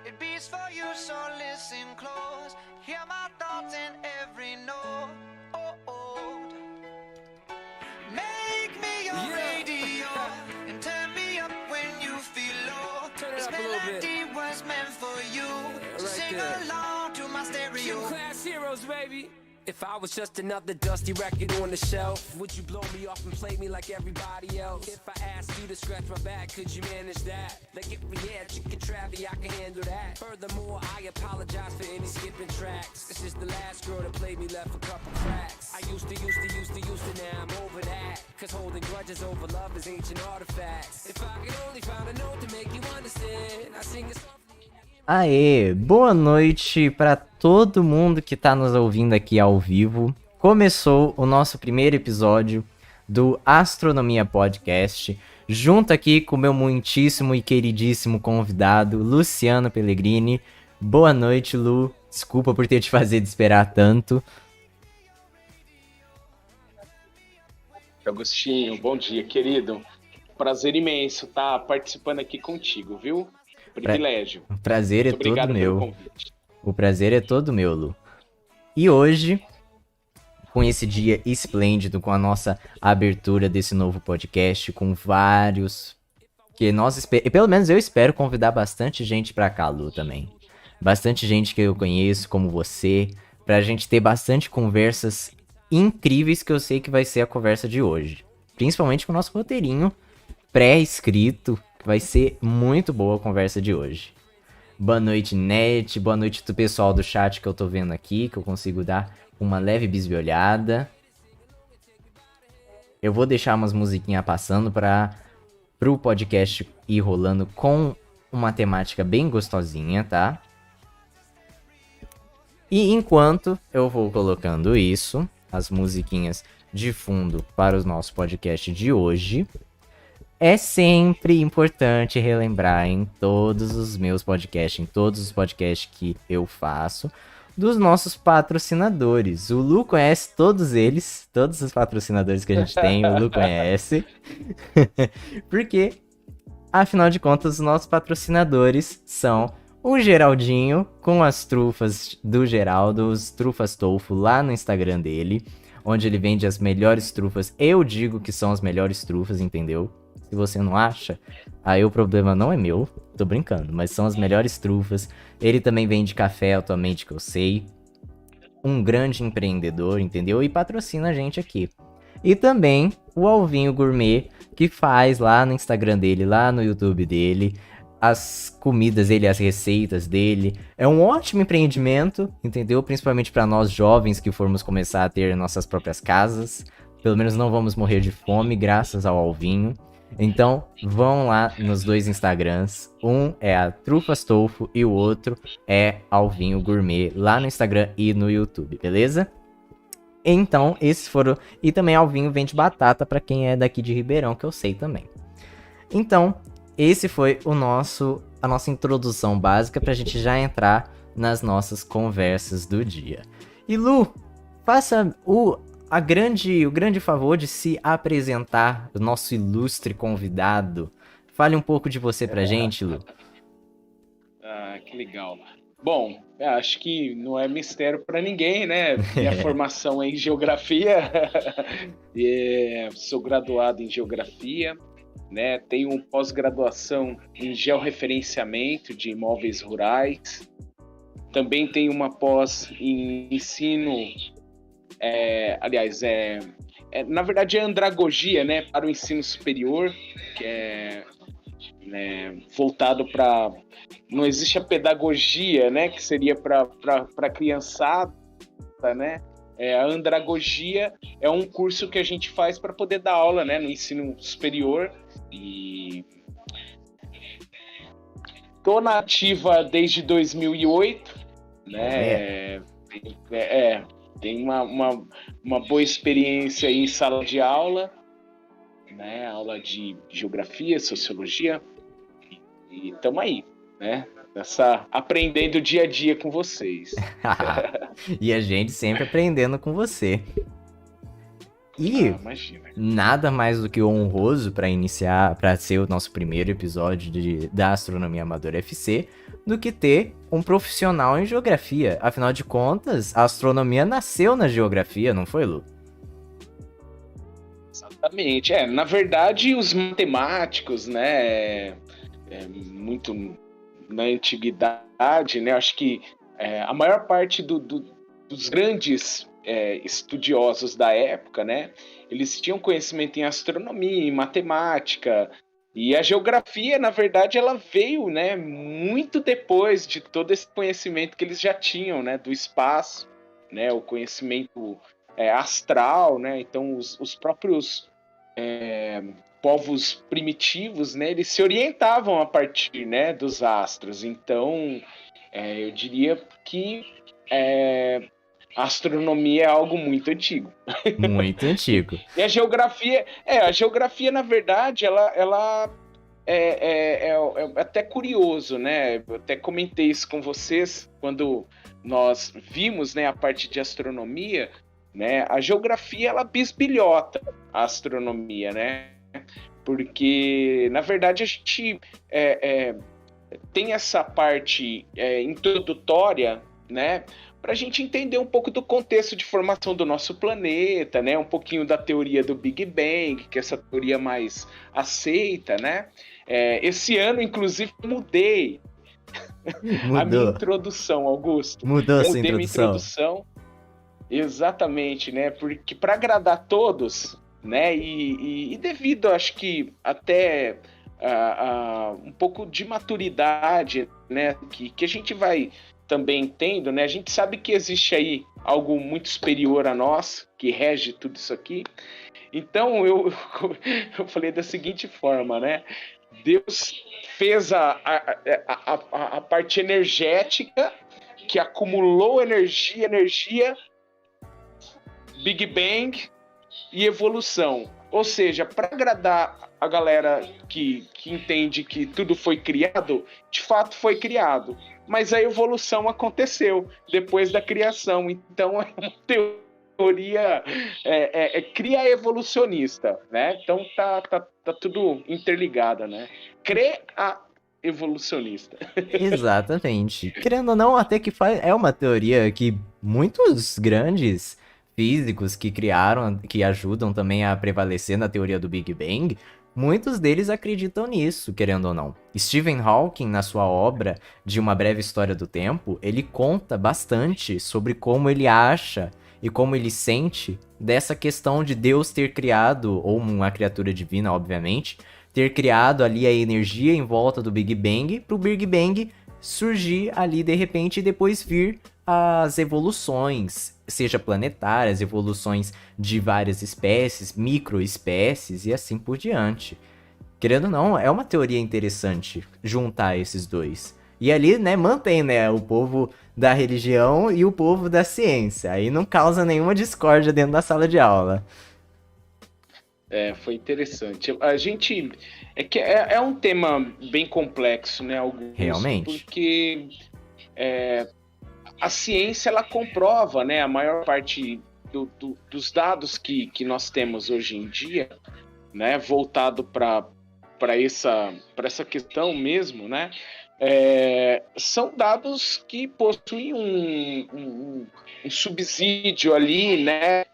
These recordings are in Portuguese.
It beats for you, so listen close. Hear my thoughts in every note. Make me your radio and turn me up when you feel low. This melody was meant for you, so sing along to my stereo. Class heroes, baby. If I was just another dusty record on the shelf, would you blow me off and play me like everybody else? If I asked you to scratch my back, could you manage that? Like if we had chicken Travie, I can handle that. Furthermore, I apologize for any skipping tracks. This is the last girl that played me, left a couple cracks. I used to, now I'm over that. Cause holding grudges over love is ancient artifacts. If I could only find a note to make you understand, I sing a song. Aê, boa noite para todo mundo que tá nos ouvindo aqui ao vivo. Começou o nosso primeiro episódio do Astronomia Podcast, junto aqui com o meu muitíssimo e queridíssimo convidado, Luciano Pellegrini. Boa noite, Lu. Desculpa por ter te fazido esperar tanto. Agostinho, bom dia, querido. Prazer imenso estar participando aqui contigo, viu? Privilégio. O prazer é Muito obrigado todo pelo meu. convite. O prazer é todo meu, Lu. E hoje, com esse dia esplêndido, com a nossa abertura desse novo podcast, com vários... Pelo menos eu espero convidar bastante gente pra cá, Lu, também. Bastante gente que eu conheço, como você, pra gente ter bastante conversas incríveis, que eu sei que vai ser a conversa de hoje. Principalmente com o nosso roteirinho pré-escrito. Vai ser muito boa a conversa de hoje. Boa noite, Net. Boa noite do pessoal do chat que eu tô vendo aqui, que eu consigo dar uma leve bisbilhada. Eu vou deixar umas musiquinhas passando pro podcast ir rolando com uma temática bem gostosinha, tá? E enquanto eu vou colocando isso, as musiquinhas de fundo para o nosso podcast de hoje... É sempre importante relembrar em todos os meus podcasts, em todos os podcasts que eu faço, dos nossos patrocinadores. O Lu conhece todos eles, todos os patrocinadores que a gente tem, o Lu conhece. Porque, afinal de contas, os nossos patrocinadores são o Geraldinho, com as trufas do Geraldo, os Trufas Tofu, lá no Instagram dele, onde ele vende as melhores trufas. Eu digo que são as melhores trufas, entendeu? Se você não acha, aí o problema não é meu, tô brincando, mas são as melhores trufas. Ele também vende café atualmente, que eu sei. Um grande empreendedor, entendeu? E patrocina a gente aqui. E também o Alvinho Gourmet, que faz lá no Instagram dele, lá no YouTube dele, as comidas dele, as receitas dele. É um ótimo empreendimento, entendeu? Principalmente para nós jovens que formos começar a ter nossas próprias casas. Pelo menos não vamos morrer de fome, graças ao Alvinho. Então, vão lá nos dois Instagrams. Um é a Trufas Tofu e o outro é Alvinho Gourmet, lá no Instagram e no YouTube, beleza? Então, esses foram... E também Alvinho vende batata pra quem é daqui de Ribeirão, que eu sei também. Então, esse foi a nossa introdução básica pra gente já entrar nas nossas conversas do dia. E Lu, faça o grande favor de se apresentar, o nosso ilustre convidado. Fale um pouco de você pra gente, Lu. Ah, que legal. Bom, acho que não é mistério para ninguém, né? Minha formação é em geografia, sou graduado em geografia, né? Tenho pós-graduação em georreferenciamento de imóveis rurais. Também tenho uma pós em ensino... na verdade é andragogia, né, para o ensino superior, que é voltado para... Não existe a pedagogia, né, que seria para criançada, né? A andragogia é um curso que a gente faz para poder dar aula, né, no ensino superior. E tô na ativa desde 2008, né? Tem uma boa experiência em sala de aula, né? Aula de geografia, sociologia, e estamos aí, né? Aprendendo dia a dia com vocês. E a gente sempre aprendendo com você. E Imagina. nada mais do que honroso para iniciar, para ser o nosso primeiro episódio da Astronomia Amadora FC, do que ter um profissional em geografia. Afinal de contas, a astronomia nasceu na geografia, não foi, Lu? Exatamente. Na verdade, os matemáticos, né, muito na antiguidade, né, acho que a maior parte dos grandes estudiosos da época, né, eles tinham conhecimento em astronomia, em matemática, e a geografia, na verdade, ela veio, né, muito depois de todo esse conhecimento que eles já tinham, né, do espaço, né, o conhecimento astral, né, então os próprios povos primitivos, né, eles se orientavam a partir, né, dos astros. Então, eu diria que a astronomia é algo muito antigo. Muito antigo. E a geografia, na verdade, ela é até curioso, né? Eu até comentei isso com vocês quando nós vimos, né, a parte de astronomia, né? A geografia, ela bisbilhota a astronomia, né? Porque, na verdade, a gente tem essa parte introdutória, né? Para a gente entender um pouco do contexto de formação do nosso planeta, né? Um pouquinho da teoria do Big Bang, que é essa teoria mais aceita, né? Esse ano, inclusive, mudei a minha introdução, Augusto. Mudou a sua Mudei minha introdução. Exatamente, né? Porque para agradar todos, né? E devido, acho que até um pouco de maturidade, né? Que a gente vai também tendo, né? A gente sabe que existe aí algo muito superior a nós, que rege tudo isso aqui. Então, eu falei da seguinte forma, né? Deus fez a parte energética, que acumulou energia, Big Bang e evolução. Ou seja, para agradar a galera que entende que tudo foi criado, de fato foi criado. Mas a evolução aconteceu depois da criação. Então é uma teoria cria evolucionista, né? Então tá tudo interligado, né? Crê a evolucionista. Exatamente. Querendo ou não, até que é uma teoria que muitos grandes físicos que criaram, que ajudam também a prevalecer na teoria do Big Bang, muitos deles acreditam nisso, querendo ou não. Stephen Hawking, na sua obra De Uma Breve História do Tempo, ele conta bastante sobre como ele acha e como ele sente dessa questão de Deus ter criado, ou uma criatura divina, obviamente, ter criado ali a energia em volta do Big Bang, para o Big Bang surgir ali de repente e depois vir as evoluções, seja planetárias, evoluções de várias espécies, microespécies e assim por diante. Querendo ou não, é uma teoria interessante juntar esses dois. E ali, né, mantém, né, o povo da religião e o povo da ciência. Aí não causa nenhuma discórdia dentro da sala de aula. Foi interessante. A gente... É um tema bem complexo, né, Augusto? Realmente. Porque a ciência, ela comprova, né, a maior parte dos dados que nós temos hoje em dia, né, voltado para essa questão mesmo, né, são dados que possuem um subsídio ali, né,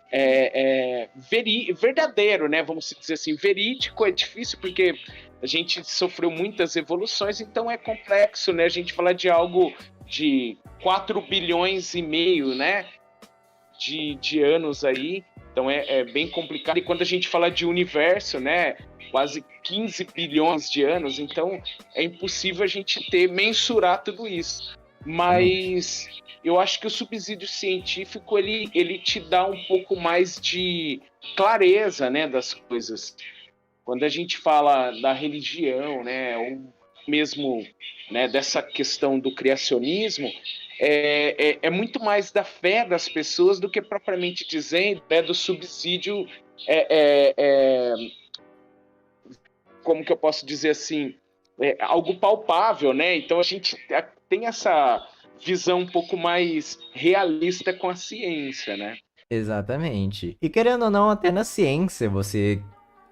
verdadeiro, né, vamos dizer assim, verídico. É difícil porque a gente sofreu muitas evoluções, então é complexo, né, a gente falar de algo de 4 bilhões e meio, né, de anos aí, então é bem complicado. E quando a gente fala de universo, né, quase 15 bilhões de anos, então é impossível a gente mensurar tudo isso. Mas eu acho que o subsídio científico, ele te dá um pouco mais de clareza, né, das coisas. Quando a gente fala da religião, né, ou mesmo, né, dessa questão do criacionismo, é muito mais da fé das pessoas do que propriamente dizendo, né, do subsídio, como que eu posso dizer assim, algo palpável, né? Então a gente tem essa visão um pouco mais realista com a ciência, né? Exatamente. E querendo ou não, até na ciência, você,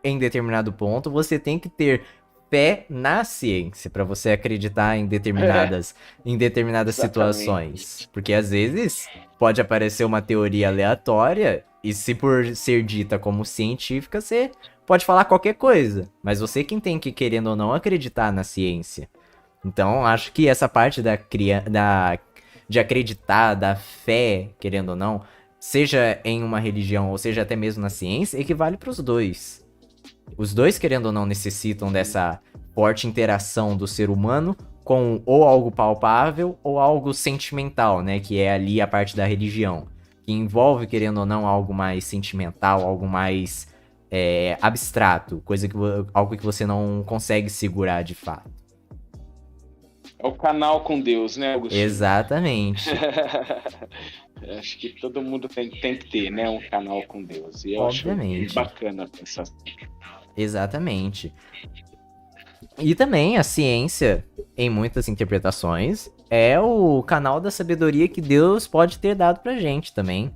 em determinado ponto, você tem que ter fé na ciência para você acreditar em determinadas Exatamente. situações. Porque às vezes pode aparecer uma teoria aleatória e se por ser dita como científica, você pode falar qualquer coisa. Mas você quem tem que, querendo ou não, acreditar na ciência. Então, acho que essa parte de acreditar, da fé, querendo ou não, seja em uma religião ou seja até mesmo na ciência, equivale para os dois. Os dois, querendo ou não, necessitam dessa forte interação do ser humano com ou algo palpável ou algo sentimental, né? Que é ali a parte da religião. Que envolve, querendo ou não, algo mais sentimental, algo mais abstrato, algo que você não consegue segurar de fato. É o canal com Deus, né, Agostinho? Exatamente. Acho que todo mundo tem que ter, né, um canal com Deus. E eu Obviamente. acho bacana pensar assim. Exatamente. E também a ciência, em muitas interpretações, é o canal da sabedoria que Deus pode ter dado pra gente também.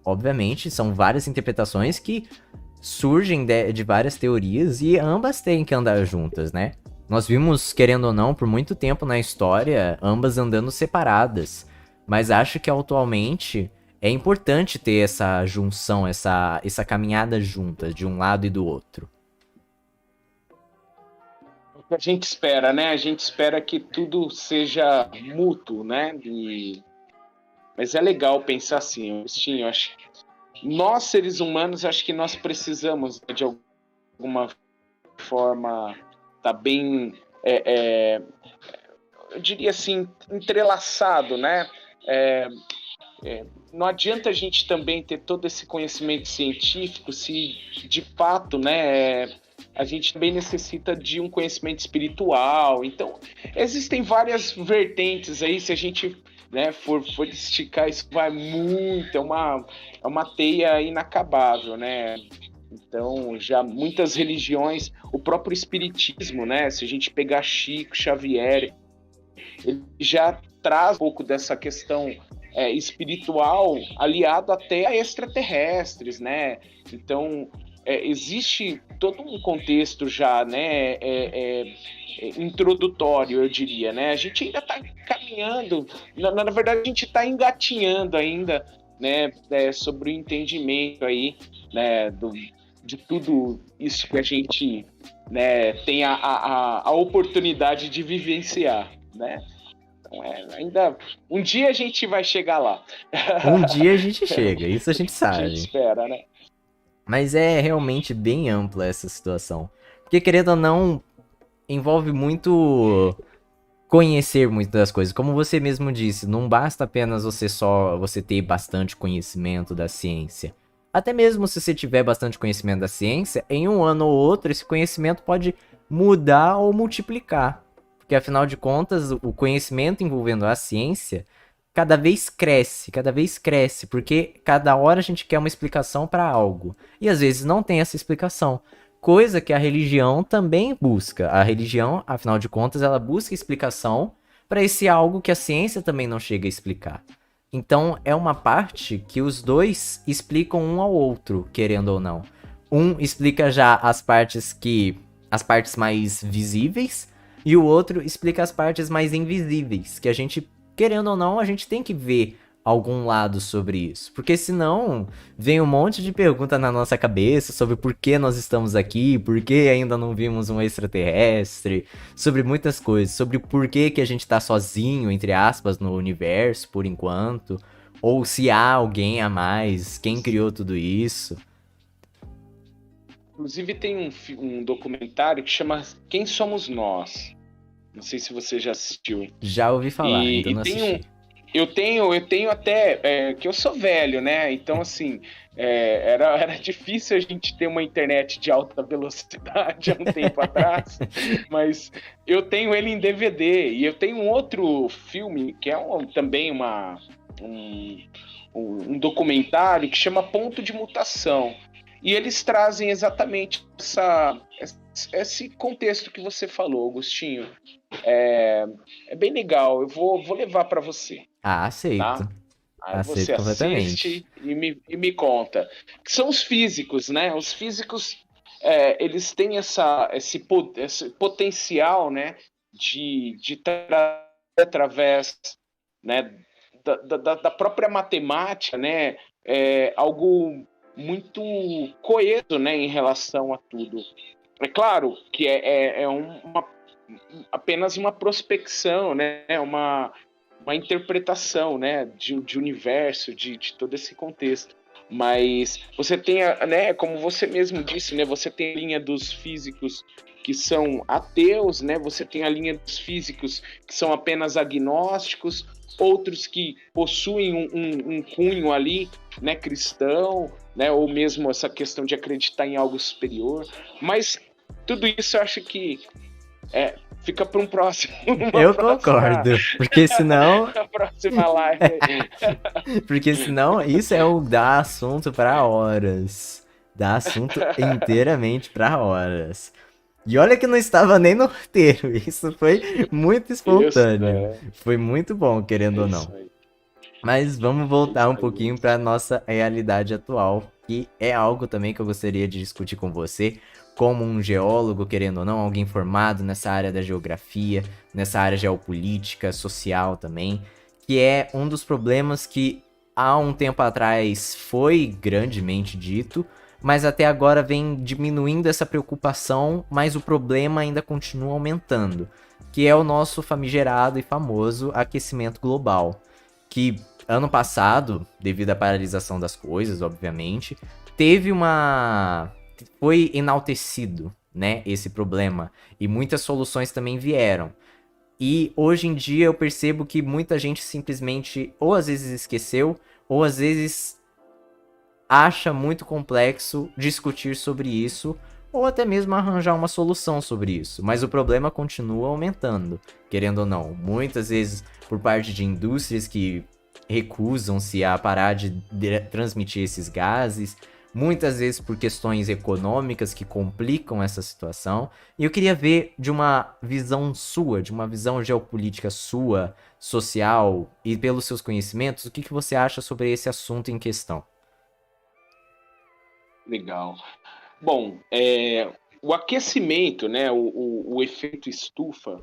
Obviamente, são várias interpretações que surgem de várias teorias e ambas têm que andar juntas, né? Nós vimos, querendo ou não, por muito tempo na história, ambas andando separadas. Mas acho que atualmente é importante ter essa junção, essa caminhada juntas, de um lado e do outro. O que a gente espera, né? A gente espera que tudo seja mútuo, né? Mas é legal pensar assim, Agostinho. Acho que nós, seres humanos, acho que nós precisamos, de alguma forma, tá bem, eu diria assim, entrelaçado, né? Não adianta a gente também ter todo esse conhecimento científico se, de fato, né, a gente também necessita de um conhecimento espiritual. Então, existem várias vertentes aí, se a gente, né, for esticar, isso vai muito, é uma teia inacabável, né? Então, já muitas religiões, o próprio espiritismo, né, se a gente pegar Chico Xavier, ele já traz um pouco dessa questão espiritual aliado até a extraterrestres, né? Então, existe todo um contexto já, né, introdutório, eu diria, né? A gente ainda está caminhando, na verdade a gente está engatinhando ainda, né, sobre o entendimento aí, né, de tudo isso que a gente, né, tem a oportunidade de vivenciar, né? Então, ainda um dia a gente vai chegar lá. Um dia a gente chega, isso a gente A sabe. gente espera, né? Mas é realmente bem ampla essa situação. Porque, querendo ou não, envolve muito conhecer muitas das coisas. Como você mesmo disse, não basta apenas você ter bastante conhecimento da ciência. Até mesmo se você tiver bastante conhecimento da ciência, em um ano ou outro esse conhecimento pode mudar ou multiplicar. Porque afinal de contas, o conhecimento envolvendo a ciência cada vez cresce, porque cada hora a gente quer uma explicação para algo. E às vezes não tem essa explicação. Coisa que a religião também busca. A religião, afinal de contas, ela busca explicação para esse algo que a ciência também não chega a explicar. Então é uma parte que os dois explicam um ao outro, querendo ou não. Um explica já as partes mais visíveis e o outro explica as partes mais invisíveis, que a gente, querendo ou não, a gente tem que ver algum lado sobre isso. Porque senão vem um monte de pergunta na nossa cabeça sobre por que nós estamos aqui, por que ainda não vimos um extraterrestre, sobre muitas coisas, sobre por que a gente tá sozinho, entre aspas, no universo por enquanto, ou se há alguém a mais, quem criou tudo isso. Inclusive tem um documentário que chama Quem Somos Nós. Não sei se você já assistiu. Já ouvi falar, ainda não assisti. Eu tenho até que eu sou velho, né? Então, assim, era difícil a gente ter uma internet de alta velocidade há um tempo atrás, mas eu tenho ele em DVD. E eu tenho um outro filme que é também um documentário que chama Ponto de Mutação. E eles trazem exatamente esse contexto que você falou, Agostinho. É bem legal, eu vou levar para você. Ah, aceito. Tá? Aí você Aceito completamente. assiste e me conta. Que são os físicos, né? Os físicos, eles têm esse potencial, né? De trazer através, né? Da própria matemática, né? Algo muito coeso, né? Em relação a tudo. É claro que apenas uma prospecção, né? Uma interpretação, né, de universo, de todo esse contexto. Mas você tem, né, como você mesmo disse, né, você tem a linha dos físicos que são ateus, né, você tem a linha dos físicos que são apenas agnósticos, outros que possuem um cunho ali, né, cristão, né, ou mesmo essa questão de acreditar em algo superior. Mas tudo isso eu acho que fica para um próximo. Eu concordo, porque senão, A próxima live. porque senão isso dá assunto pra horas, dá assunto inteiramente pra horas. E olha que não estava nem no roteiro, isso foi muito espontâneo, foi muito bom, querendo ou não. Mas vamos voltar um pouquinho para nossa realidade atual, que é algo também que eu gostaria de discutir com você, como um geólogo, querendo ou não, alguém formado nessa área da geografia, nessa área geopolítica, social também, que é um dos problemas que há um tempo atrás foi grandemente dito, mas até agora vem diminuindo essa preocupação, mas o problema ainda continua aumentando, que é o nosso famigerado e famoso aquecimento global, que ano passado, devido à paralisação das coisas, obviamente, foi enaltecido, né, esse problema, e muitas soluções também vieram. E hoje em dia eu percebo que muita gente simplesmente ou às vezes esqueceu, ou às vezes acha muito complexo discutir sobre isso, ou até mesmo arranjar uma solução sobre isso. Mas o problema continua aumentando, querendo ou não. Muitas vezes por parte de indústrias que recusam-se a parar de transmitir esses gases, muitas vezes por questões econômicas que complicam essa situação. E eu queria ver de uma visão sua, de uma visão geopolítica sua, social, e pelos seus conhecimentos, o que você acha sobre esse assunto em questão? Legal. Bom, o aquecimento, né, o efeito estufa,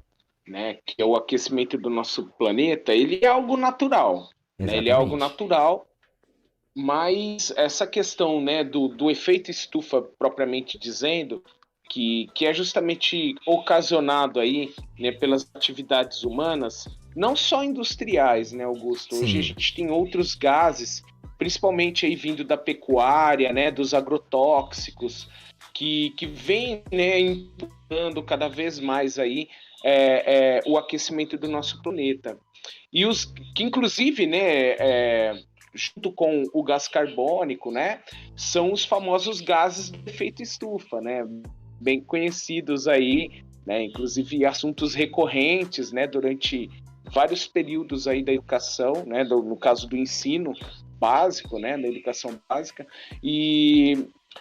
né, que é o aquecimento do nosso planeta, ele é algo natural. Né, ele é algo natural, mas essa questão, né, do efeito estufa propriamente dizendo, que é justamente ocasionado aí, né, pelas atividades humanas, não só industriais, né, Augusto? Hoje Sim. a gente tem outros gases, principalmente aí vindo da pecuária, né, dos agrotóxicos, que vem, né, empurrando cada vez mais aí o aquecimento do nosso planeta. E que inclusive, né, junto com o gás carbônico, né, são os famosos gases de efeito estufa, né, bem conhecidos aí, né, inclusive assuntos recorrentes, né, durante vários períodos aí da educação, né, no caso do ensino básico, né, da educação básica,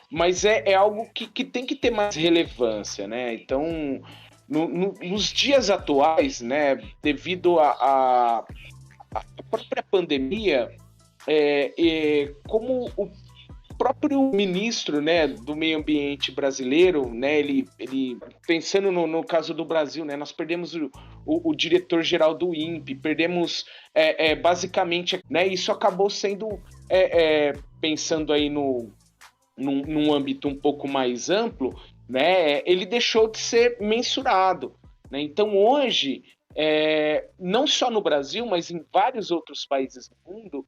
mas é algo que tem que ter mais relevância, né, então nos dias atuais, né, devido à própria pandemia, como o próprio ministro, né, do meio ambiente brasileiro, né, ele pensando no caso do Brasil, né, nós perdemos o diretor-geral do INPE, perdemos basicamente, né, isso acabou sendo, pensando aí num âmbito um pouco mais amplo, né, ele deixou de ser mensurado, né? Então hoje, não só no Brasil, mas em vários outros países do mundo,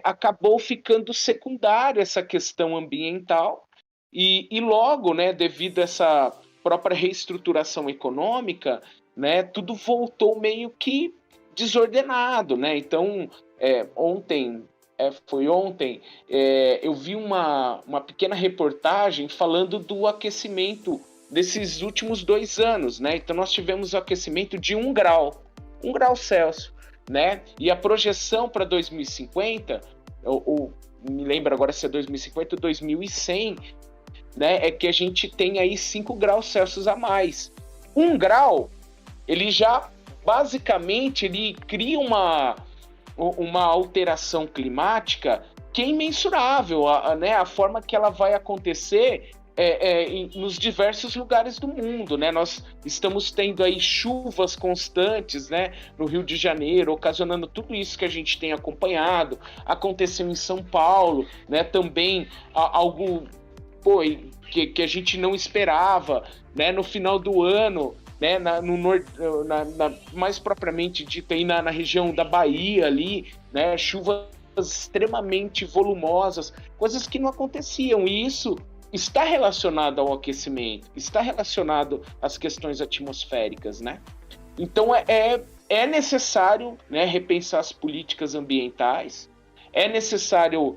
acabou ficando secundário essa questão ambiental e logo, né, devido a essa própria reestruturação econômica, né, tudo voltou meio que desordenado, né? Então, ontem, eu vi uma pequena reportagem falando do aquecimento desses últimos 2 anos, né? Então nós tivemos o aquecimento de 1 grau Celsius, né? E a projeção para 2050, ou me lembro agora se é 2050 ou 2100, né? É que a gente tem aí 5 graus Celsius a mais. 1 grau, ele já basicamente ele cria uma alteração climática que é imensurável, né? A forma que ela vai acontecer nos diversos lugares do mundo, né? Nós estamos tendo aí chuvas constantes, né? No Rio de Janeiro, ocasionando tudo isso que a gente tem acompanhado. Aconteceu em São Paulo, né? Também algo que a gente não esperava, né? No final do ano, né? Mais propriamente dito aí na região da Bahia ali, né? Chuvas extremamente volumosas, coisas que não aconteciam, e isso está relacionado ao aquecimento, está relacionado às questões atmosféricas, né? Então é necessário, né, repensar as políticas ambientais, é necessário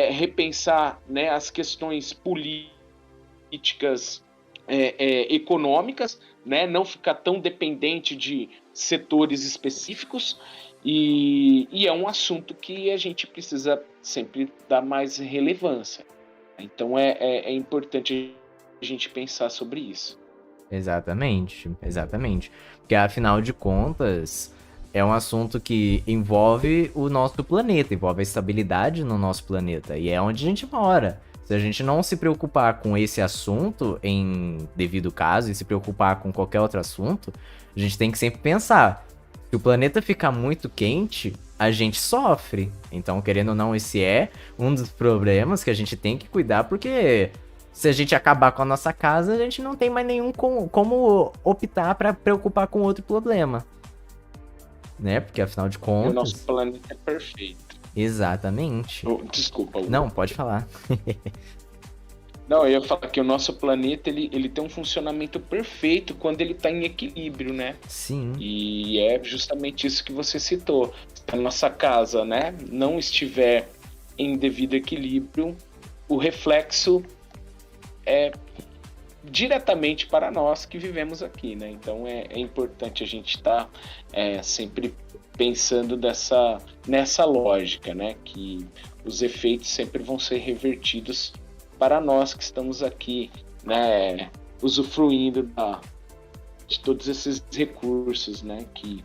repensar, né, as questões políticas econômicas, né, não ficar tão dependente de setores específicos, e é um assunto que a gente precisa sempre dar mais relevância. Então é importante a gente pensar sobre isso. Exatamente. Porque afinal de contas, é um assunto que envolve o nosso planeta, envolve a estabilidade no nosso planeta, e é onde a gente mora. Se a gente não se preocupar com esse assunto em devido caso, e se preocupar com qualquer outro assunto, a gente tem que sempre pensar, se o planeta ficar muito quente, a gente sofre. Então, querendo ou não, esse é um dos problemas que a gente tem que cuidar, porque se a gente acabar com a nossa casa, a gente não tem mais nenhum como optar para preocupar com outro problema. Né? Porque, afinal de contas... E o nosso planeta é perfeito. Exatamente. Desculpa. Não, pode falar. Não, eu ia falar que o nosso planeta, ele tem um funcionamento perfeito quando ele está em equilíbrio, né? Sim. E é justamente isso que você citou. Se a nossa casa, né, não estiver em devido equilíbrio, o reflexo é diretamente para nós que vivemos aqui, né? Então é importante a gente estar sempre pensando nessa lógica, né? Que os efeitos sempre vão ser revertidos para nós que estamos aqui, né, usufruindo de todos esses recursos, né, que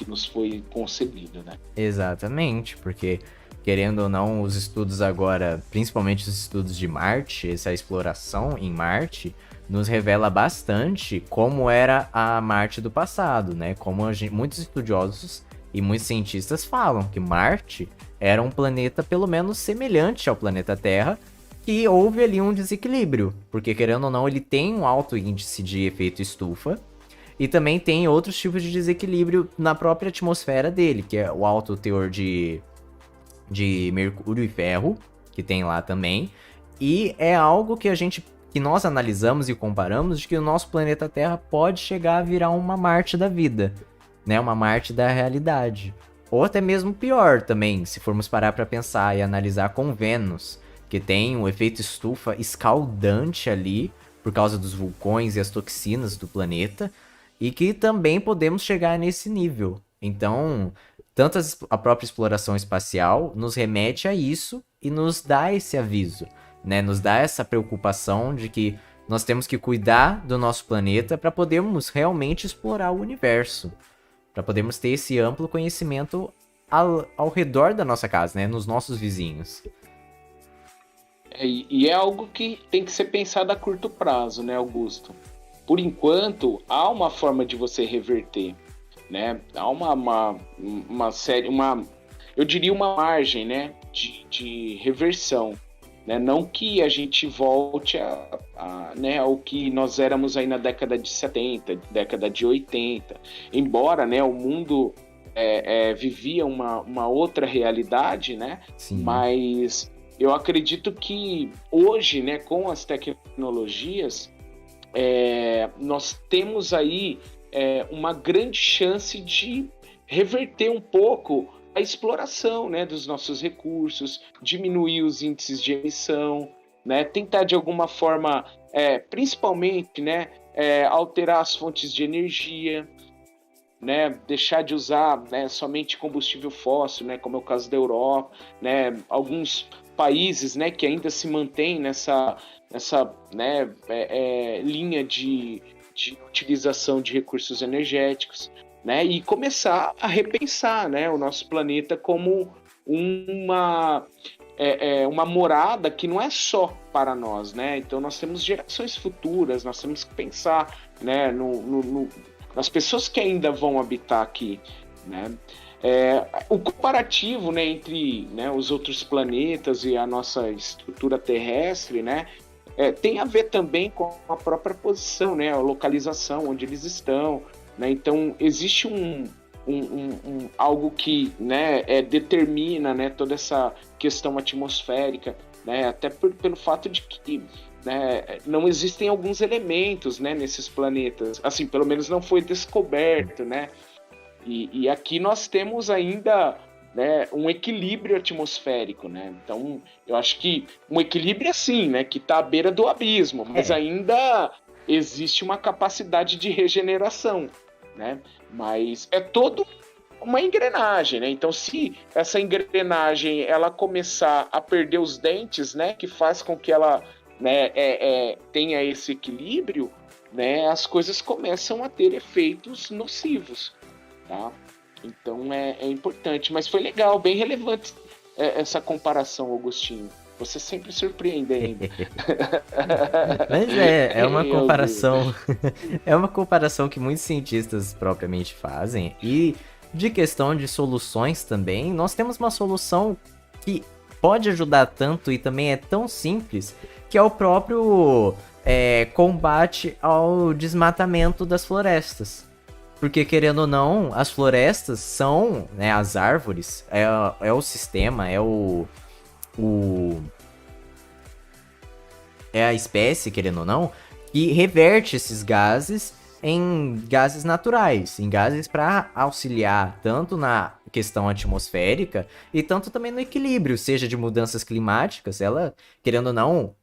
nos foi concedido, né? Exatamente, porque querendo ou não, os estudos agora, principalmente os estudos de Marte, essa exploração em Marte, nos revela bastante como era a Marte do passado, né? Como muitos estudiosos e muitos cientistas falam que Marte era um planeta pelo menos semelhante ao planeta Terra, que houve ali um desequilíbrio, porque querendo ou não, ele tem um alto índice de efeito estufa, e também tem outros tipos de desequilíbrio na própria atmosfera dele, que é o alto teor de mercúrio e ferro, que tem lá também, e é algo que nós analisamos e comparamos de que o nosso planeta Terra pode chegar a virar uma Marte da vida, né, uma Marte da realidade, ou até mesmo pior também, se formos parar para pensar e analisar com Vênus, que tem um efeito estufa escaldante ali, por causa dos vulcões e as toxinas do planeta, e que também podemos chegar nesse nível. Então, tanto a própria exploração espacial nos remete a isso e nos dá esse aviso, né? Nos dá essa preocupação de que nós temos que cuidar do nosso planeta para podermos realmente explorar o universo, para podermos ter esse amplo conhecimento ao redor da nossa casa, né? Nos nossos vizinhos. E é algo que tem que ser pensado a curto prazo, né, Augusto? Por enquanto, há uma forma de você reverter, né? Há uma série, eu diria uma margem, né, de reversão, né? Não que a gente volte né, ao que nós éramos aí na década de 70, década de 80, embora, né, o mundo vivia uma outra realidade, né? Sim. Mas eu acredito que hoje, né, com as tecnologias, nós temos aí uma grande chance de reverter um pouco a exploração, né, dos nossos recursos, diminuir os índices de emissão, né, tentar de alguma forma, principalmente, né, alterar as fontes de energia, né, deixar de usar, né, somente combustível fóssil, né, como é o caso da Europa, né, alguns países, né, que ainda se mantêm nessa linha de utilização de recursos energéticos, né, e começar a repensar, né, o nosso planeta como uma morada que não é só para nós, né? Então nós temos gerações futuras, nós temos que pensar, né, nas pessoas que ainda vão habitar aqui, né? O comparativo, né, entre, né, os outros planetas e a nossa estrutura terrestre, né, tem a ver também com a própria posição, né, a localização, onde eles estão, né? Então existe algo que, né, determina, né, toda essa questão atmosférica, né, até pelo fato de que, né, não existem alguns elementos, né, nesses planetas, assim, pelo menos não foi descoberto, né, e aqui nós temos ainda, né, um equilíbrio atmosférico, né, então eu acho que um equilíbrio assim, né, que está à beira do abismo, mas ainda existe uma capacidade de regeneração, né, mas é todo uma engrenagem, né? Então, se essa engrenagem ela começar a perder os dentes, né, que faz com que ela, né, tenha esse equilíbrio, né, as coisas começam a ter efeitos nocivos, tá? Então é importante, mas foi legal, bem relevante essa comparação, Augustinho. Você sempre surpreende ainda. Mas é uma comparação. É uma comparação que muitos cientistas propriamente fazem. E de questão de soluções também, nós temos uma solução que pode ajudar tanto e também é tão simples, que é o próprio combate ao desmatamento das florestas. Porque, querendo ou não, as florestas são, né, as árvores, é o sistema, é a espécie, querendo ou não, que reverte esses gases em gases naturais, em gases para auxiliar tanto na questão atmosférica e tanto também no equilíbrio, seja de mudanças climáticas. Ela, querendo ou não,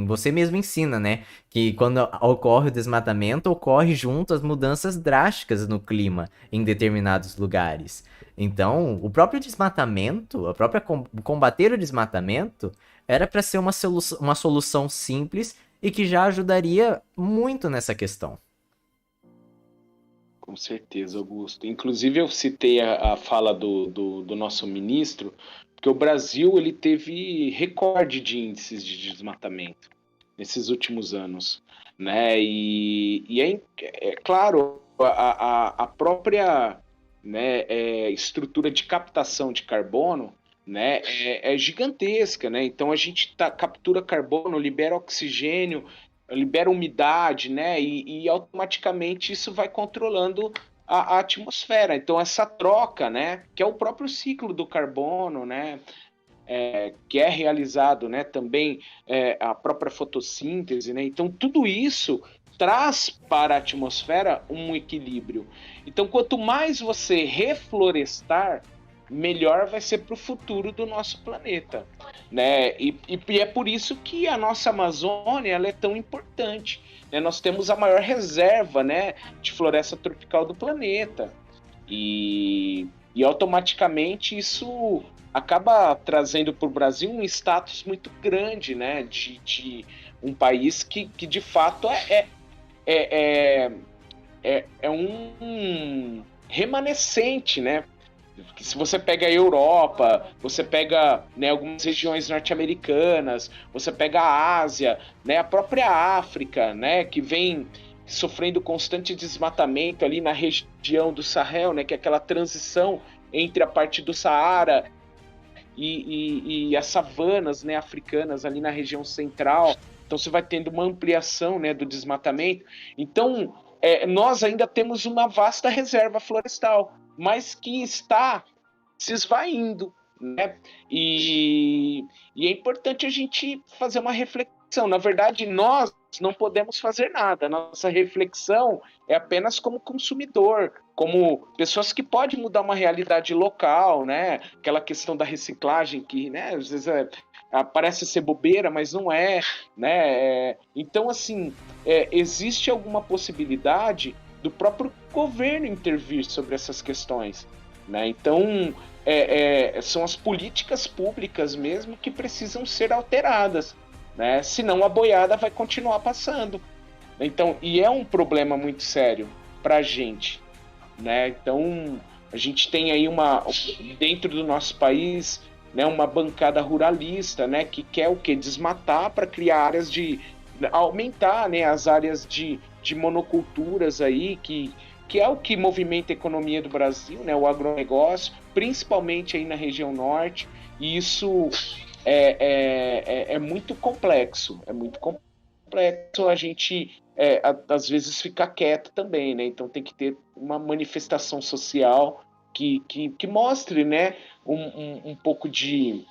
você mesmo ensina, né, que quando ocorre o desmatamento, ocorre junto as mudanças drásticas no clima em determinados lugares. Então, o próprio desmatamento, combater o desmatamento, era para ser uma solução simples e que já ajudaria muito nessa questão. Com certeza, Augusto. Inclusive, eu citei a fala do nosso ministro, porque o Brasil ele teve recorde de índices de desmatamento nesses últimos anos, né? E é claro, a própria, né, estrutura de captação de carbono, né, é gigantesca, né? Então a gente captura carbono, libera oxigênio, libera umidade, né? E automaticamente isso vai controlando a atmosfera. Então essa troca, né, que é o próprio ciclo do carbono, né, que é realizado, né, também a própria fotossíntese, né? Então tudo isso traz para a atmosfera um equilíbrio. Então quanto mais você reflorestar, melhor vai ser para o futuro do nosso planeta, né? E é por isso que a nossa Amazônia ela é tão importante, né? Nós temos a maior reserva, né, de floresta tropical do planeta e automaticamente isso acaba trazendo para o Brasil um status muito grande, né, de um país que de fato é um remanescente, né? Se você pega a Europa, você pega, né, algumas regiões norte-americanas, você pega a Ásia, né, a própria África, né, que vem sofrendo constante desmatamento ali na região do Sahel, né, que é aquela transição entre a parte do Saara e as savanas, né, africanas ali na região central. Então você vai tendo uma ampliação, né, do desmatamento. Então nós ainda temos uma vasta reserva florestal, mas que está se esvaindo, né? E é importante a gente fazer uma reflexão. Na verdade, nós não podemos fazer nada. Nossa reflexão é apenas como consumidor, como pessoas que podem mudar uma realidade local, né? Aquela questão da reciclagem que, né, às vezes parece ser bobeira, mas não é, né? Então, assim, existe alguma possibilidade do próprio governo intervir sobre essas questões, né? Então, são as políticas públicas mesmo que precisam ser alteradas, né? Senão a boiada vai continuar passando. Então, e é um problema muito sério para a gente, né? Então, a gente tem aí dentro do nosso país, né, uma bancada ruralista, né, que quer o quê? Desmatar para criar áreas aumentar, né, as áreas de monoculturas aí, que é o que movimenta a economia do Brasil, né, o agronegócio, principalmente aí na região norte, e isso é muito complexo, a gente às vezes fica quieto também, né, então tem que ter uma manifestação social que mostre, né, um pouco de,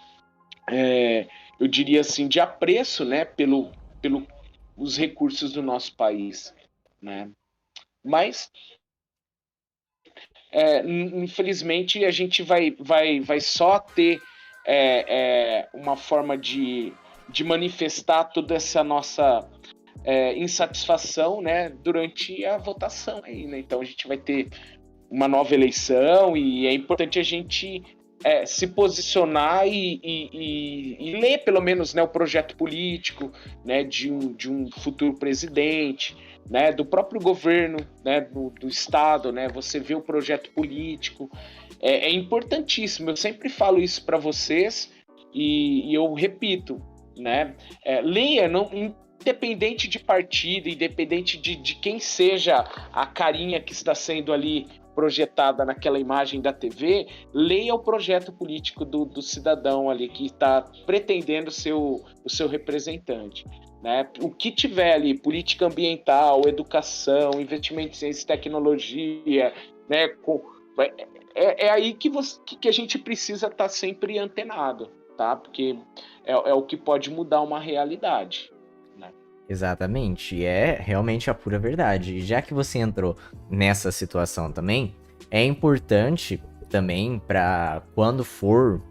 eu diria assim, de apreço, né, os recursos do nosso país, né, mas infelizmente a gente vai só ter uma forma de manifestar toda essa nossa insatisfação, né, durante a votação aí, né? Então a gente vai ter uma nova eleição e é importante a gente se posicionar e ler pelo menos, né, o projeto político, né, de um futuro presidente, né, do próprio governo, né, do estado, né, você vê o projeto político, é importantíssimo. Eu sempre falo isso para vocês e eu repito, né, leia, não, independente de partido, independente de quem seja a carinha que está sendo ali projetada naquela imagem da TV, leia o projeto político do cidadão ali que está pretendendo ser o seu representante. Né? O que tiver ali, política ambiental, educação, investimento em ciência e tecnologia, né? É aí que a gente precisa estar sempre antenado, tá? Porque é o que pode mudar uma realidade. Né? Exatamente, é realmente a pura verdade. E já que você entrou nessa situação também, é importante também para quando for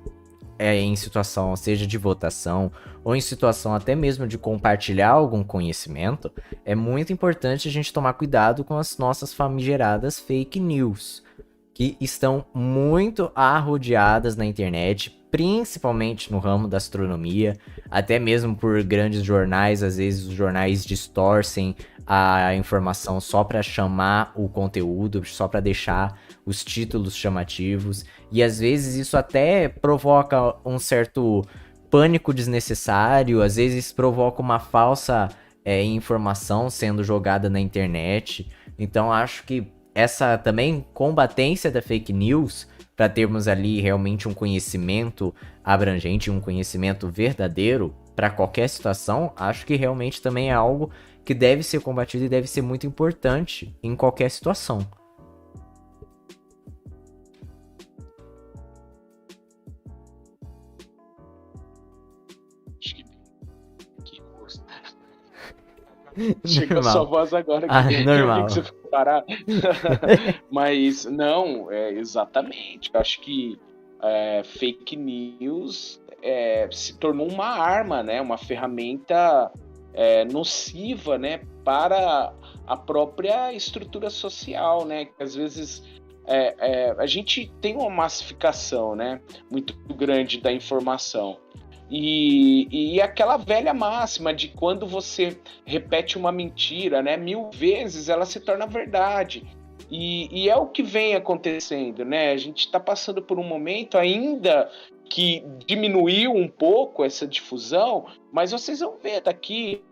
em situação, seja de votação ou em situação até mesmo de compartilhar algum conhecimento, é muito importante a gente tomar cuidado com as nossas famigeradas fake news, que estão muito arrodeadas na internet, principalmente no ramo da astronomia, até mesmo por grandes jornais. Às vezes os jornais distorcem a informação só para chamar o conteúdo, só para deixar os títulos chamativos, e às vezes isso até provoca um certo pânico desnecessário, às vezes provoca uma falsa informação sendo jogada na internet. Então acho que essa também combatência da fake news, para termos ali realmente um conhecimento abrangente, um conhecimento verdadeiro para qualquer situação, acho que realmente também é algo que deve ser combatido e deve ser muito importante em qualquer situação. Chega a sua voz agora que normal. eu vi que você ficou parado. Mas não, exatamente. Eu acho que fake news se tornou uma arma, né? Uma ferramenta nociva, né? Para a própria estrutura social, né? Que às vezes a gente tem uma massificação, né? Muito grande da informação. E aquela velha máxima de quando você repete uma mentira, né, 1000 vezes, ela se torna verdade. E é o que vem acontecendo, né? A gente está passando por um momento ainda que diminuiu um pouco essa difusão, mas vocês vão ver daqui,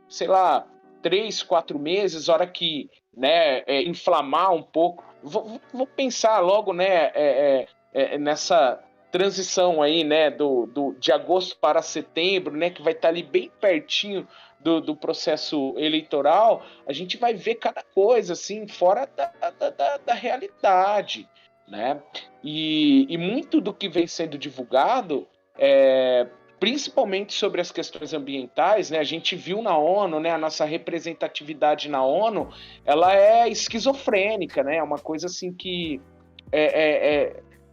sei lá, 3, 4 meses, hora que, né, inflamar um pouco. Vou pensar logo, né, nessa transição aí, né, de agosto para setembro, né, que vai estar ali bem pertinho do processo eleitoral. A gente vai ver cada coisa, assim, fora da realidade, né, e muito do que vem sendo divulgado, principalmente sobre as questões ambientais, né, a gente viu na ONU, né, a nossa representatividade na ONU, ela é esquizofrênica, né, é uma coisa assim que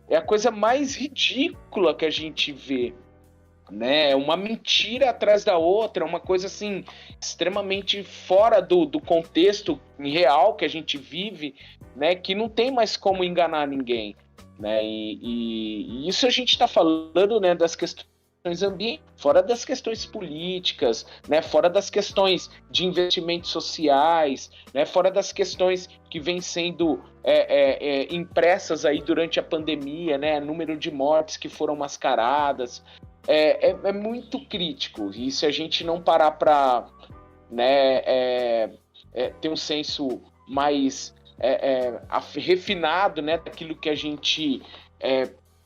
é a coisa mais ridícula que a gente vê, né? Uma mentira atrás da outra, uma coisa assim extremamente fora do contexto real que a gente vive, né? Que não tem mais como enganar ninguém, né? E isso a gente está falando, né, das questões ambientais, fora das questões políticas, né, fora das questões de investimentos sociais, né, fora das questões que vêm sendo impressas aí durante a pandemia, né, número de mortes que foram mascaradas, é muito crítico. E se a gente não parar para, né, ter um senso mais refinado, né, daquilo que a gente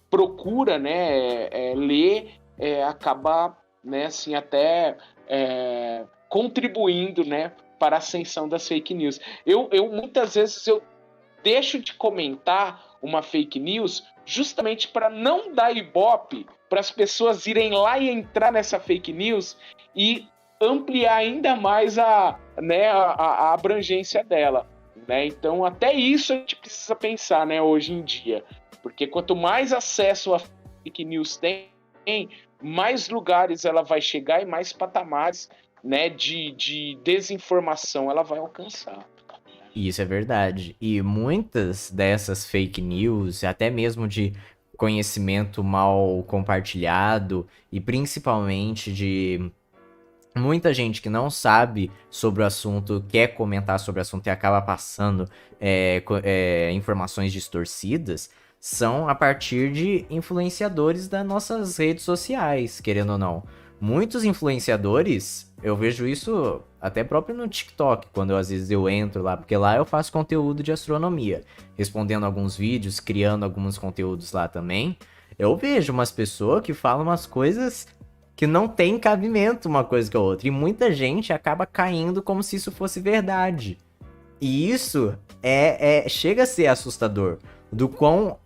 procura, né, ler, acaba, né, assim, até contribuindo, né, para a ascensão das fake news. Eu muitas vezes eu deixo de comentar uma fake news justamente para não dar ibope para as pessoas irem lá e entrar nessa fake news e ampliar ainda mais a abrangência dela, né? Então, até isso a gente precisa pensar, né, hoje em dia. Porque quanto mais acesso a fake news tem, mais lugares ela vai chegar e mais patamares, né, de desinformação ela vai alcançar. Isso é verdade. E muitas dessas fake news, até mesmo de conhecimento mal compartilhado, e principalmente de muita gente que não sabe sobre o assunto, quer comentar sobre o assunto e acaba passando informações distorcidas, são a partir de influenciadores das nossas redes sociais, querendo ou não. Muitos influenciadores, eu vejo isso até próprio no TikTok, quando às vezes eu entro lá, porque lá eu faço conteúdo de astronomia, respondendo alguns vídeos, criando alguns conteúdos lá também. Eu vejo umas pessoas que falam umas coisas que não tem cabimento uma coisa com a outra, e muita gente acaba caindo como se isso fosse verdade. E isso chega a ser assustador, do quão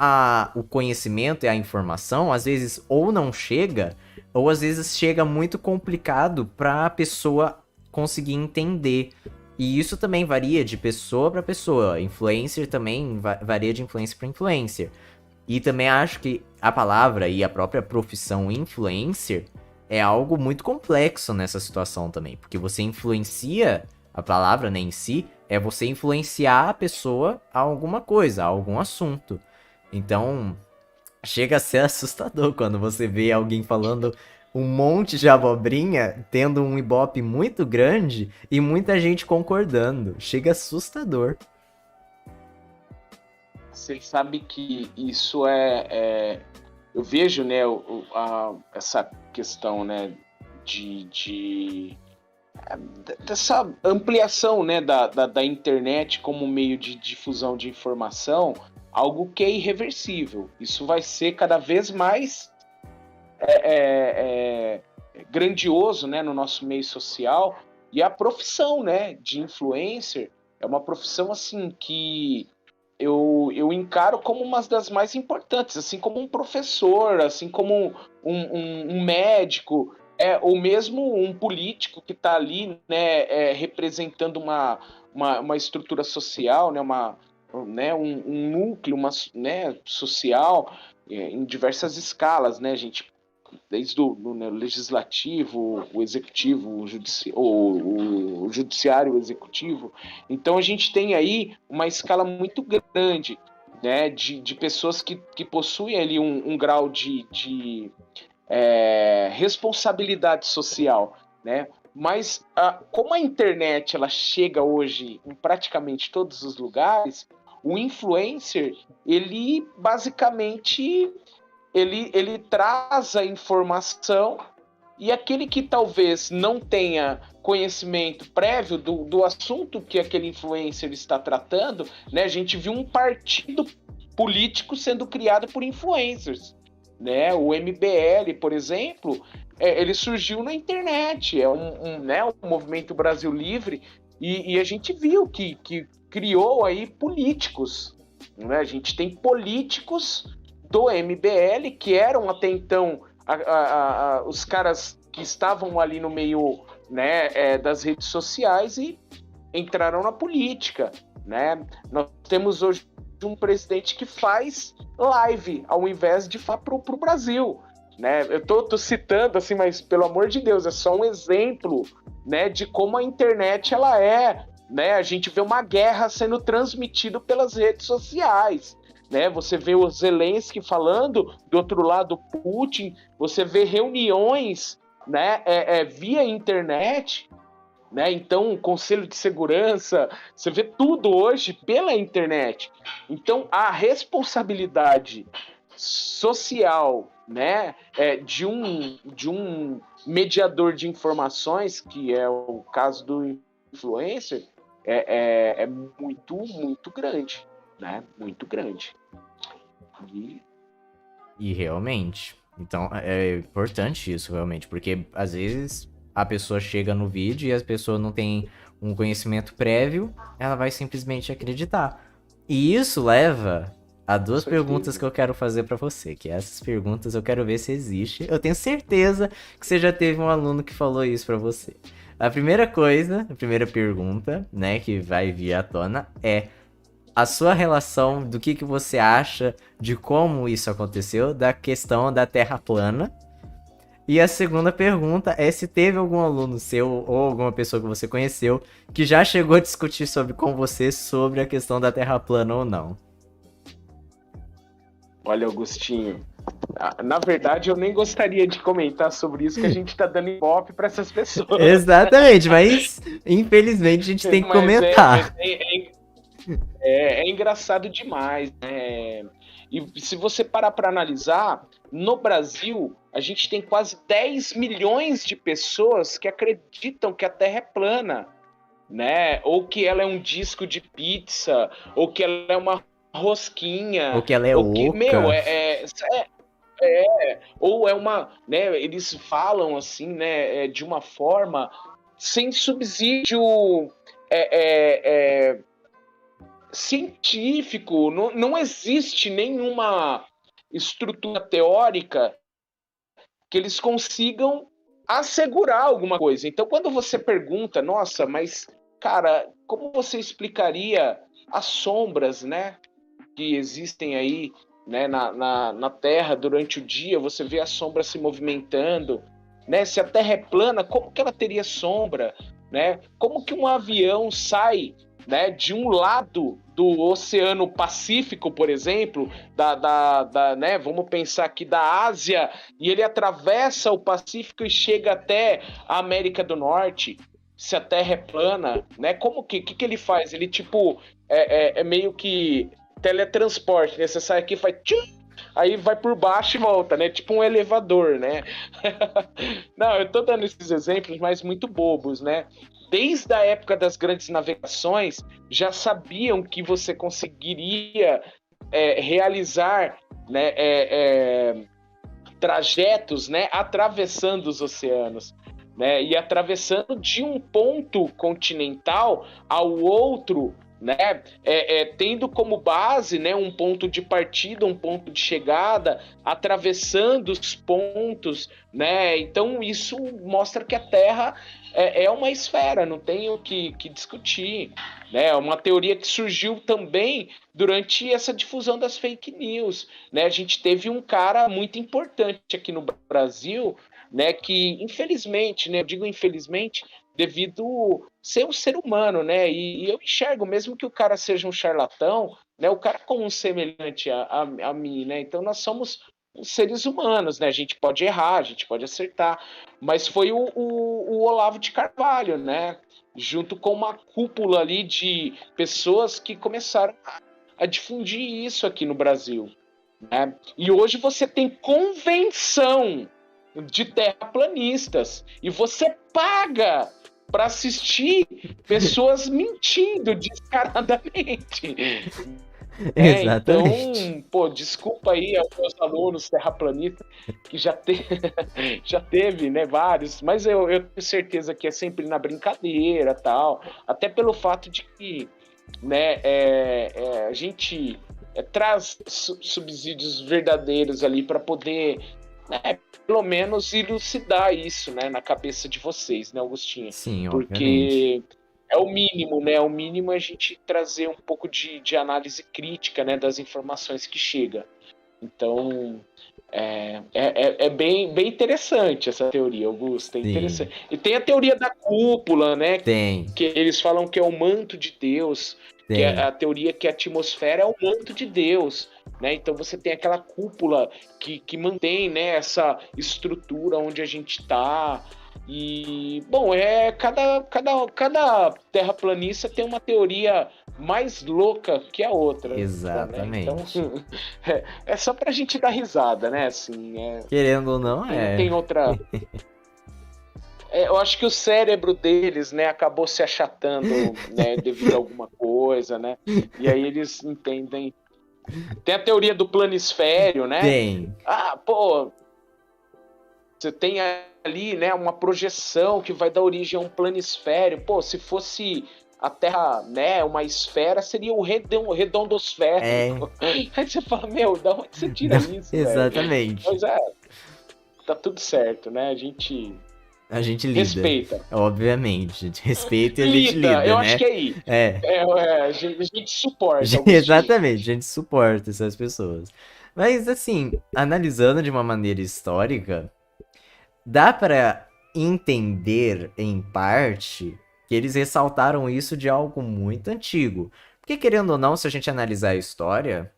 o conhecimento e a informação, às vezes, ou não chega, ou às vezes chega muito complicado para a pessoa conseguir entender. E isso também varia de pessoa para pessoa. Influencer também varia de influencer para influencer. E também acho que a palavra e a própria profissão influencer é algo muito complexo nessa situação também. Porque você influencia, a palavra, né, em si, é você influenciar a pessoa a alguma coisa, a algum assunto. Então, chega a ser assustador quando você vê alguém falando um monte de abobrinha, tendo um ibope muito grande e muita gente concordando. Chega assustador. Você sabe que isso eu vejo, né, essa questão, né, dessa ampliação, né, da internet como meio de difusão de informação, algo que é irreversível. Isso vai ser cada vez mais grandioso, né, no nosso meio social. E a profissão, né, de influencer é uma profissão assim que eu encaro como uma das mais importantes, assim como um professor, assim como um médico, ou mesmo um político que está ali, né, representando uma estrutura social, né, um núcleo, né, social, em diversas escalas, né, gente, desde o legislativo, o executivo, o judiciário, o executivo. Então a gente tem aí uma escala muito grande, né, de pessoas que possuem ali um grau de responsabilidade social, né? Mas como a internet ela chega hoje em praticamente todos os lugares, o influencer, ele basicamente ele traz a informação, e aquele que talvez não tenha conhecimento prévio do assunto que aquele influencer está tratando, né? A gente viu um partido político sendo criado por influencers, né? O MBL, por exemplo, ele surgiu na internet, um movimento Brasil Livre, e a gente viu que criou aí políticos, né? A gente tem políticos do MBL, que eram até então os caras que estavam ali no meio, né, das redes sociais e entraram na política, né? Nós temos hoje um presidente que faz live ao invés de falar pro Brasil, né? Eu tô citando assim, mas pelo amor de Deus, é só um exemplo, né, de como a internet ela né? A gente vê uma guerra sendo transmitida pelas redes sociais, né? Você vê o Zelensky falando, do outro lado Putin, você vê reuniões, né, via internet, né? Então, Conselho de Segurança, você vê tudo hoje pela internet. Então, a responsabilidade social, né, de um mediador de informações, que é o caso do influencer, é muito, muito grande, né? Muito grande. E realmente. Então, é importante isso, realmente, porque às vezes a pessoa chega no vídeo e a pessoa não tem um conhecimento prévio, ela vai simplesmente acreditar. E isso leva a duas perguntas que eu quero fazer pra você, que essas perguntas eu quero ver se existe. Eu tenho certeza que você já teve um aluno que falou isso pra você. A primeira pergunta, né, que vai vir à tona é a sua relação do que você acha de como isso aconteceu, da questão da Terra plana. E a segunda pergunta é se teve algum aluno seu ou alguma pessoa que você conheceu que já chegou a discutir com você sobre a questão da Terra plana ou não. Olha, Augustinho, na verdade eu nem gostaria de comentar sobre isso, que a gente tá dando ibope para essas pessoas. Exatamente, mas infelizmente a gente tem que comentar. É engraçado demais, né? E se você parar para analisar, no Brasil, a gente tem quase 10 milhões de pessoas que acreditam que a Terra é plana, né? Ou que ela é um disco de pizza, ou que ela é uma rosquinha. Ou que ela é oca. Ou é uma, né? Eles falam assim, né? De uma forma sem subsídio científico. Não existe nenhuma estrutura teórica que eles consigam assegurar alguma coisa. Então, quando você pergunta, nossa, mas, cara, como você explicaria as sombras, né, que existem aí, né, na Terra durante o dia? Você vê a sombra se movimentando, né? Se a Terra é plana, como que ela teria sombra, né? Como que um avião sai, né, de um lado do Oceano Pacífico, por exemplo, né, vamos pensar aqui da Ásia, e ele atravessa o Pacífico e chega até a América do Norte, se a Terra é plana, né? Como que ele faz? Ele, tipo, é meio que teletransporte, né? Você sai aqui e faz tchum, aí vai por baixo e volta, né? Tipo um elevador, né? Não, eu tô dando esses exemplos, mas muito bobos, né? Desde a época das grandes navegações, já sabiam que você conseguiria realizar, né, trajetos, né, atravessando os oceanos, né, e atravessando de um ponto continental ao outro, né, tendo como base, né, um ponto de partida, um ponto de chegada, atravessando os pontos, né? Então isso mostra que a Terra é uma esfera, não tem o que discutir, né? É uma teoria que surgiu também durante essa difusão das fake news, né? A gente teve um cara muito importante aqui no Brasil, né, que infelizmente, né, eu digo infelizmente, devido ser um ser humano, né, e eu enxergo, mesmo que o cara seja um charlatão, né, o cara como um semelhante a mim, né, então nós somos seres humanos, né, a gente pode errar, a gente pode acertar, mas foi o Olavo de Carvalho, né, junto com uma cúpula ali de pessoas que começaram a difundir isso aqui no Brasil, né, e hoje você tem convenção de terraplanistas e você paga para assistir pessoas mentindo descaradamente. Exatamente. Então, pô, desculpa aí aos meus alunos terraplanistas, que já teve, né, vários, mas eu tenho certeza que é sempre na brincadeira, tal, até pelo fato de que, né, a gente traz subsídios verdadeiros ali para poder, né, pelo menos elucidar isso, né, na cabeça de vocês, né, Augustinho? Sim, porque é o mínimo, né? O mínimo é a gente trazer um pouco de análise crítica, né, das informações que chega, Então, é bem interessante essa teoria, Augusto. É interessante. E tem a teoria da cúpula, né? Tem. Que eles falam que é o manto de Deus. Que é a teoria que a atmosfera é o manto de Deus. Né? Então você tem aquela cúpula que mantém, né, essa estrutura onde a gente está. E, bom, cada terraplanista tem uma teoria mais louca que a outra. Exatamente. Né? Então, é só pra gente dar risada, né? Assim, querendo ou não, tem outra... eu acho que o cérebro deles, né, acabou se achatando, né, devido a alguma coisa, né? E aí eles entendem... Tem a teoria do planisfério, né? Tem. Você tem ali, né, uma projeção que vai dar origem a um planisfério. Pô, se fosse a Terra, né, uma esfera, seria o redondosférico. Aí você fala, da onde você tira isso, Exatamente. Mas tá tudo certo, né? A gente lida. Respeita. Obviamente. A gente respeita e a gente lida, eu né? acho que é aí. A gente suporta. Exatamente, a gente suporta essas pessoas. Mas, assim, analisando de uma maneira histórica, dá pra entender, em parte, que eles ressaltaram isso de algo muito antigo. Porque, querendo ou não, se a gente analisar a história,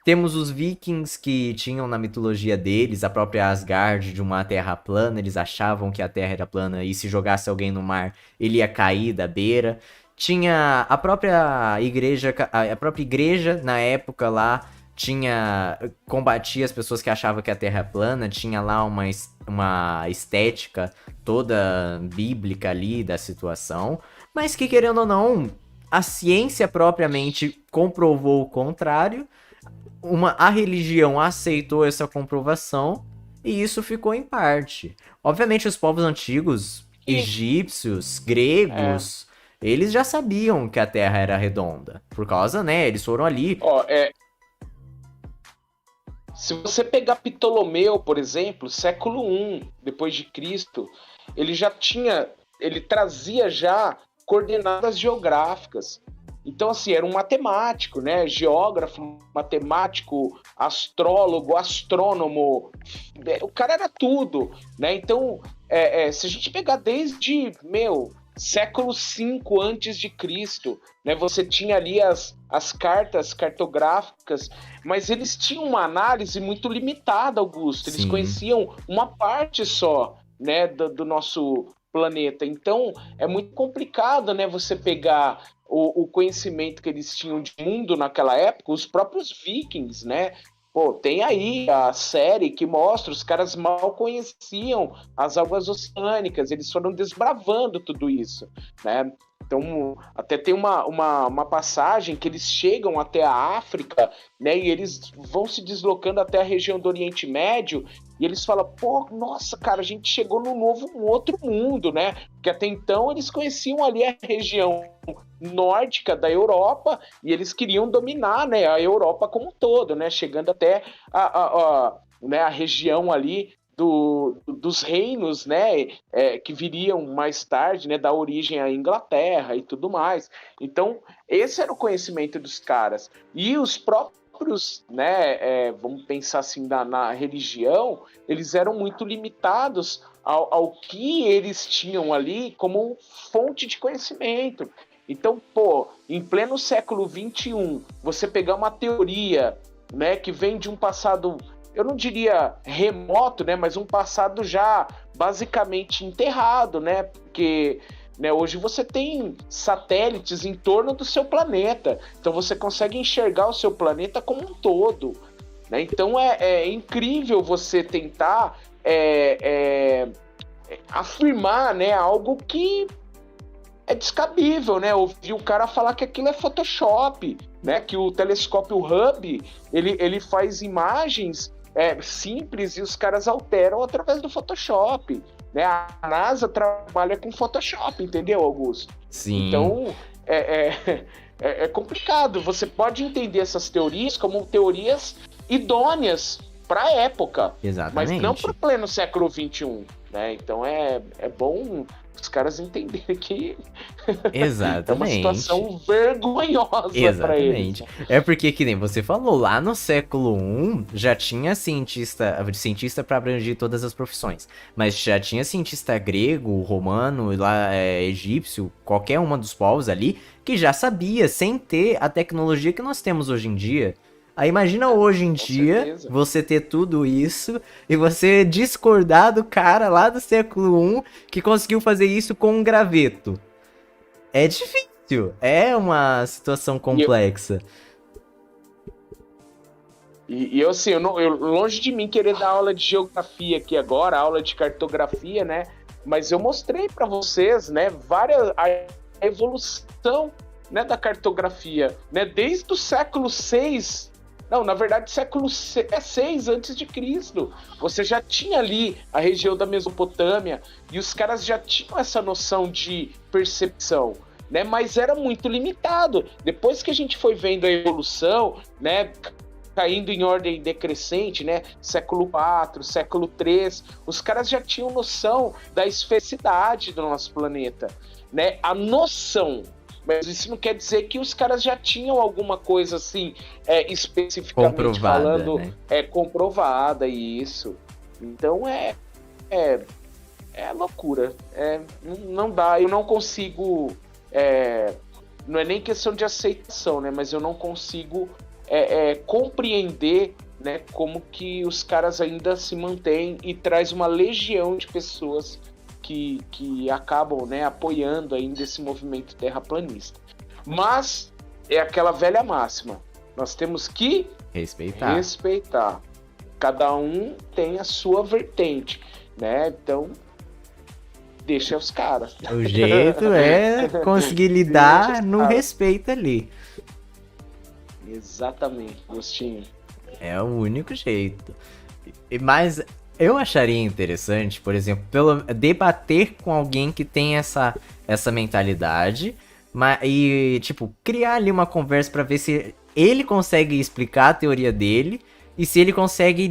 temos os vikings que tinham na mitologia deles a própria Asgard de uma terra plana, eles achavam que a terra era plana e se jogasse alguém no mar, ele ia cair da beira. Tinha a própria igreja na época lá, combatia as pessoas que achavam que a terra é plana, tinha lá uma estética toda bíblica ali da situação, mas que, querendo ou não, a ciência propriamente comprovou o contrário, a religião aceitou essa comprovação e isso ficou em parte. Obviamente os povos antigos, egípcios, gregos, eles já sabiam que a Terra era redonda, por causa, né, eles foram ali... Se você pegar Ptolomeu, por exemplo, século I depois de Cristo, ele trazia já coordenadas geográficas. Então, assim, era um matemático, né? Geógrafo, matemático, astrólogo, astrônomo. O cara era tudo, né? Então, se a gente pegar desde, século V antes de Cristo, né? Você tinha ali as cartas cartográficas, mas eles tinham uma análise muito limitada, Augusto. Eles conheciam uma parte só, né, do nosso planeta. Então, é muito complicado, né, você pegar o conhecimento que eles tinham de mundo naquela época, os próprios vikings, né? Pô, tem aí a série que mostra, os caras mal conheciam as águas oceânicas, eles foram desbravando tudo isso, né? Então, até tem uma passagem que eles chegam até a África, né? E eles vão se deslocando até a região do Oriente Médio, e eles falam, nossa, cara, a gente chegou num outro mundo, né? Porque até então eles conheciam ali a região nórdica da Europa e eles queriam dominar, né, a Europa como um todo, né? Chegando até a região ali dos reinos, né, que viriam mais tarde, né, da origem à Inglaterra e tudo mais. Então, esse era o conhecimento dos caras. E os próprios, né, vamos pensar assim, na religião, eles eram muito limitados ao que eles tinham ali como fonte de conhecimento. Então, em pleno século XXI, você pegar uma teoria, né, que vem de um passado... eu não diria remoto, né, mas um passado já basicamente enterrado, né, porque, né, hoje você tem satélites em torno do seu planeta, então você consegue enxergar o seu planeta como um todo, né? Então é incrível você tentar afirmar, né, algo que é descabível, né? Ouvir o cara falar que aquilo é Photoshop, né, que o telescópio Hubble, ele faz imagens simples e os caras alteram através do Photoshop, né? A NASA trabalha com Photoshop, entendeu, Augusto? Sim. Então, é complicado. Você pode entender essas teorias como teorias idôneas para a época, Exatamente. mas não para o pleno século XXI, né? Então, é bom os caras entenderem que é uma Exatamente. situação vergonhosa pra eles. Exatamente. É porque, que nem você falou, lá no século I já tinha cientista para abranger todas as profissões. Mas já tinha cientista grego, romano, lá, egípcio, qualquer uma dos povos ali, que já sabia, sem ter a tecnologia que nós temos hoje em dia. Aí imagina hoje em dia, certeza. você ter tudo isso e você discordar do cara lá do século I que conseguiu fazer isso com um graveto. É difícil, é uma situação complexa. E eu, assim, longe de mim querer dar aula de geografia aqui agora, aula de cartografia, né? Mas eu mostrei para vocês, né, a evolução, né, da cartografia, né? Desde o século VI. Não, na verdade, século VI antes de Cristo. Você já tinha ali a região da Mesopotâmia e os caras já tinham essa noção de percepção, né? Mas era muito limitado. Depois que a gente foi vendo a evolução, né, caindo em ordem decrescente, né? Século IV, século III, os caras já tinham noção da esfericidade do nosso planeta, né? A noção. Mas isso não quer dizer que os caras já tinham alguma coisa assim, especificamente Comprovada, falando, né? Comprovada, isso. Então é loucura. Não dá, eu não consigo. Não é nem questão de aceitação, né? Mas eu não consigo compreender, né, como que os caras ainda se mantêm e traz uma legião de pessoas que acabam, né, apoiando ainda esse movimento terraplanista. Mas é aquela velha máxima. Nós temos que respeitar. Cada um tem a sua vertente, né? Então, deixa os caras. O jeito é conseguir lidar no respeito ali. Exatamente, Agostinho. É o único jeito. Mas eu acharia interessante, por exemplo, debater com alguém que tem essa mentalidade e, tipo, criar ali uma conversa pra ver se ele consegue explicar a teoria dele e se ele consegue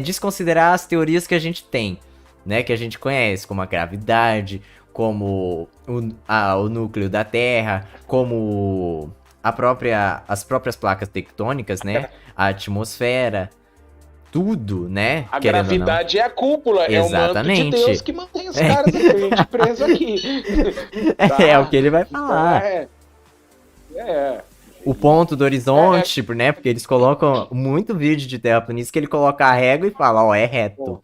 desconsiderar as teorias que a gente tem, né? Que a gente conhece, como a gravidade, como o núcleo da Terra, como as próprias placas tectônicas, né? A atmosfera. Tudo, né? A gravidade é a cúpula, exatamente. É o manto de Deus que mantém os caras presos aqui. Tá? É o que ele vai falar. O ponto do horizonte, tipo, né? Porque eles colocam muito vídeo de terraplanista que ele coloca a régua e fala, ó, é reto.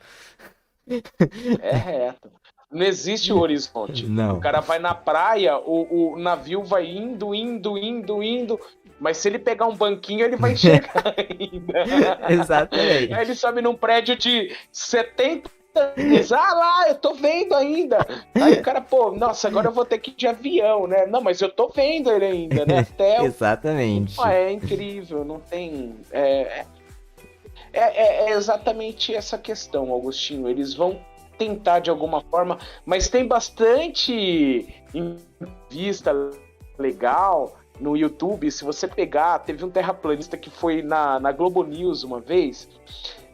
É reto. Não existe o horizonte. Não. O cara vai na praia, o navio vai indo, mas se ele pegar um banquinho, ele vai enxergar ainda. Exatamente. Aí ele sobe num prédio de 70 anos. Ah lá, eu tô vendo ainda. Aí o cara, pô, nossa, agora eu vou ter que ir de avião, né? Não, mas eu tô vendo ele ainda, né? Até exatamente. É incrível, não tem... É exatamente essa questão, Agostinho. Eles vão tentar de alguma forma, mas tem bastante vista legal no YouTube. Se você pegar, teve um terraplanista que foi na Globo News uma vez,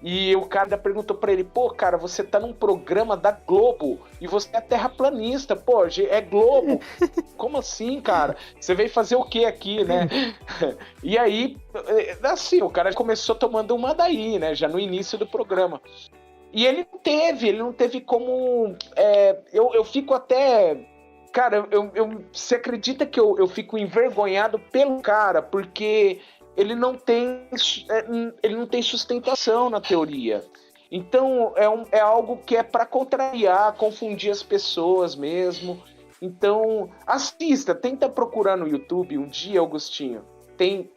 e o cara perguntou pra ele, pô, cara, você tá num programa da Globo e você é terraplanista, pô, é Globo, como assim, cara? Você veio fazer o que aqui, né? E aí, assim, o cara começou tomando uma daí, né, já no início do programa. E ele não teve como... eu fico até... Cara, você acredita que eu fico envergonhado pelo cara, porque ele não tem sustentação na teoria. Então, é algo que é para contrariar, confundir as pessoas mesmo. Então, assista, tenta procurar no YouTube um dia, Augustinho. Tem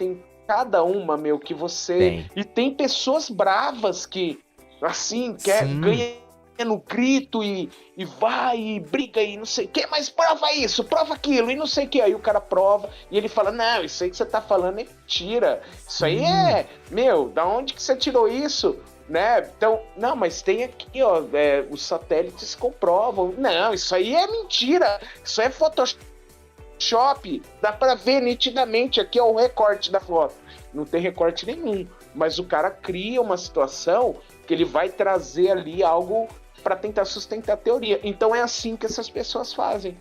cada uma, meu, que você... Tem. E tem pessoas bravas que... assim, ganha no grito e vai e briga e não sei o que, mas prova isso, prova aquilo e não sei o que. Aí o cara prova e ele fala, não, isso aí que você tá falando é mentira. Isso aí meu, da onde que você tirou isso? Né? Então, não, mas tem aqui, ó, os satélites comprovam. Não, isso aí é mentira. Isso é Photoshop. Dá pra ver nitidamente aqui, ó, o recorte da foto. Não tem recorte nenhum. Mas o cara cria uma situação que ele vai trazer ali algo para tentar sustentar a teoria. Então é assim que essas pessoas fazem.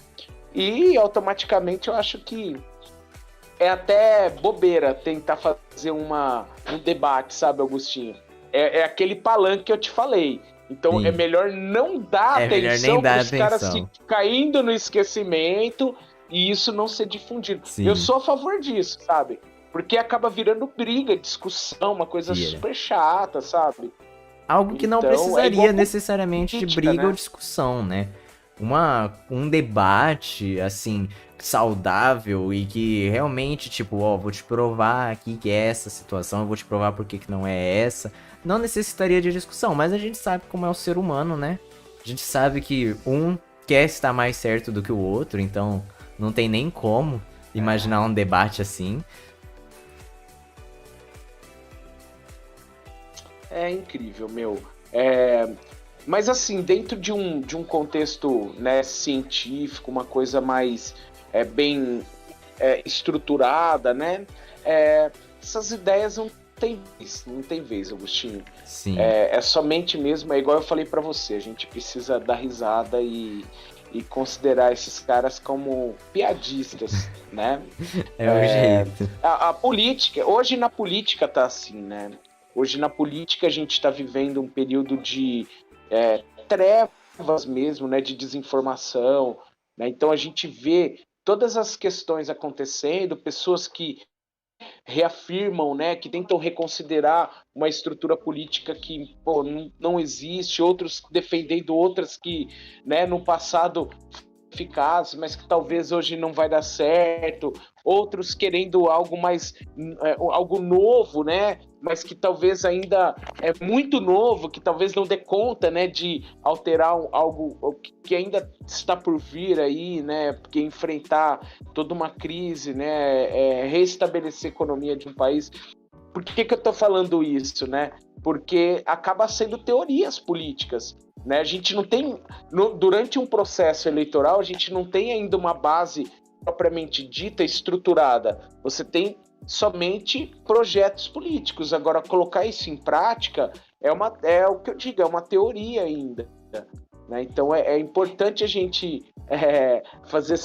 E automaticamente eu acho que é até bobeira tentar fazer um debate, sabe, Augustinho? É aquele palanque que eu te falei. Então Sim. é melhor não dar atenção para os caras caindo no esquecimento e isso não ser difundido. Sim. Eu sou a favor disso, sabe? Porque acaba virando briga, discussão, uma coisa super chata, sabe? Algo que não precisaria necessariamente de briga, né? Ou discussão, né? Um debate, assim, saudável e que realmente, tipo, ó, vou te provar aqui que é essa situação, eu vou te provar por que não é essa. Não necessitaria de discussão, mas a gente sabe como é o ser humano, né? A gente sabe que um quer estar mais certo do que o outro, então não tem nem como imaginar um debate assim. É incrível, meu. Mas assim, dentro de um contexto, né, científico, uma coisa mais bem estruturada, né? Essas ideias não tem vez, Augustinho. Sim. É somente mesmo, é igual eu falei pra você, a gente precisa dar risada e considerar esses caras como piadistas, né? É o jeito. A política, hoje na política tá assim, né? Hoje na política a gente está vivendo um período de trevas mesmo, né, de desinformação, né? Então a gente vê todas as questões acontecendo, pessoas que reafirmam, né, que tentam reconsiderar uma estrutura política que não existe, outros defendendo outras que, né, no passado eficazes, mas que talvez hoje não vai dar certo, outros querendo algo mais, algo novo, né, mas que talvez ainda é muito novo, que talvez não dê conta, né, de alterar algo que ainda está por vir aí, né, porque enfrentar toda uma crise, né, restabelecer a economia de um país. Por que eu estou falando isso, né? Porque acaba sendo teorias políticas, né? A gente não tem, durante um processo eleitoral, a gente não tem ainda uma base propriamente dita, estruturada. Você tem somente projetos políticos. Agora, colocar isso em prática é o que eu digo, é uma teoria ainda, né? Então é importante a gente fazer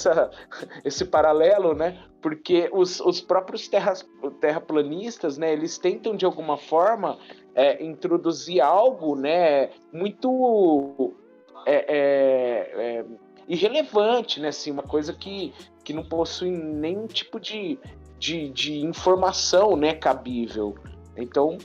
esse paralelo, né? Porque os próprios terraplanistas, né, eles tentam de alguma forma introduzir algo, né, muito irrelevante, né, assim, uma coisa que não possui nenhum tipo de informação, né, cabível. Então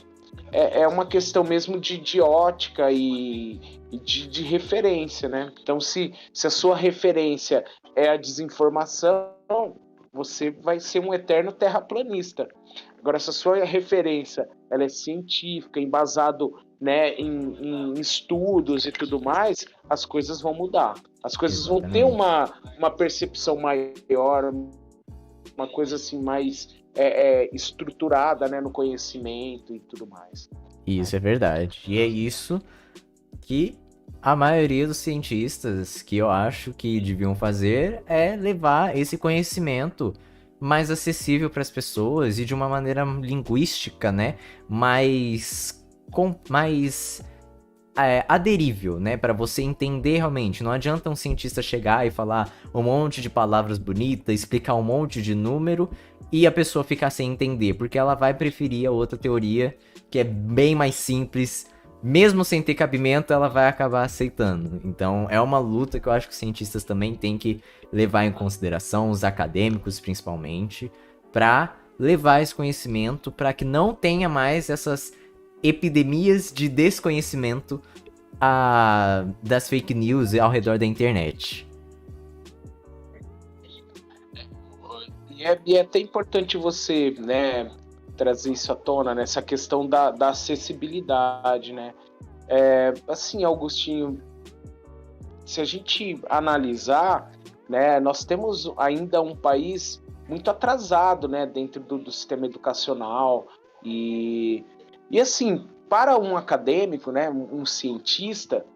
é uma questão mesmo de ótica e de referência, né? Então, se a sua referência é a desinformação, você vai ser um eterno terraplanista. Agora, se a sua referência ela é científica, embasado, né, em estudos e tudo mais, as coisas vão mudar. As coisas vão ter uma percepção maior, uma coisa assim mais estruturada, né, no conhecimento e tudo mais. Isso é verdade. E é isso que a maioria dos cientistas que eu acho que deviam fazer é levar esse conhecimento mais acessível para as pessoas e de uma maneira linguística, né, mais aderível, né, para você entender realmente. Não adianta um cientista chegar e falar um monte de palavras bonitas, explicar um monte de número e a pessoa ficar sem entender, porque ela vai preferir a outra teoria, que é bem mais simples, mesmo sem ter cabimento, ela vai acabar aceitando. Então é uma luta que eu acho que os cientistas também têm que levar em consideração, os acadêmicos principalmente, para levar esse conhecimento, para que não tenha mais essas epidemias de desconhecimento das fake news ao redor da internet. E é até importante você, né, trazer isso à tona, né, essa questão da acessibilidade, né? Assim, Augustinho, se a gente analisar, né, nós temos ainda um país muito atrasado, né, dentro do sistema educacional e assim, para um acadêmico, né, um cientista,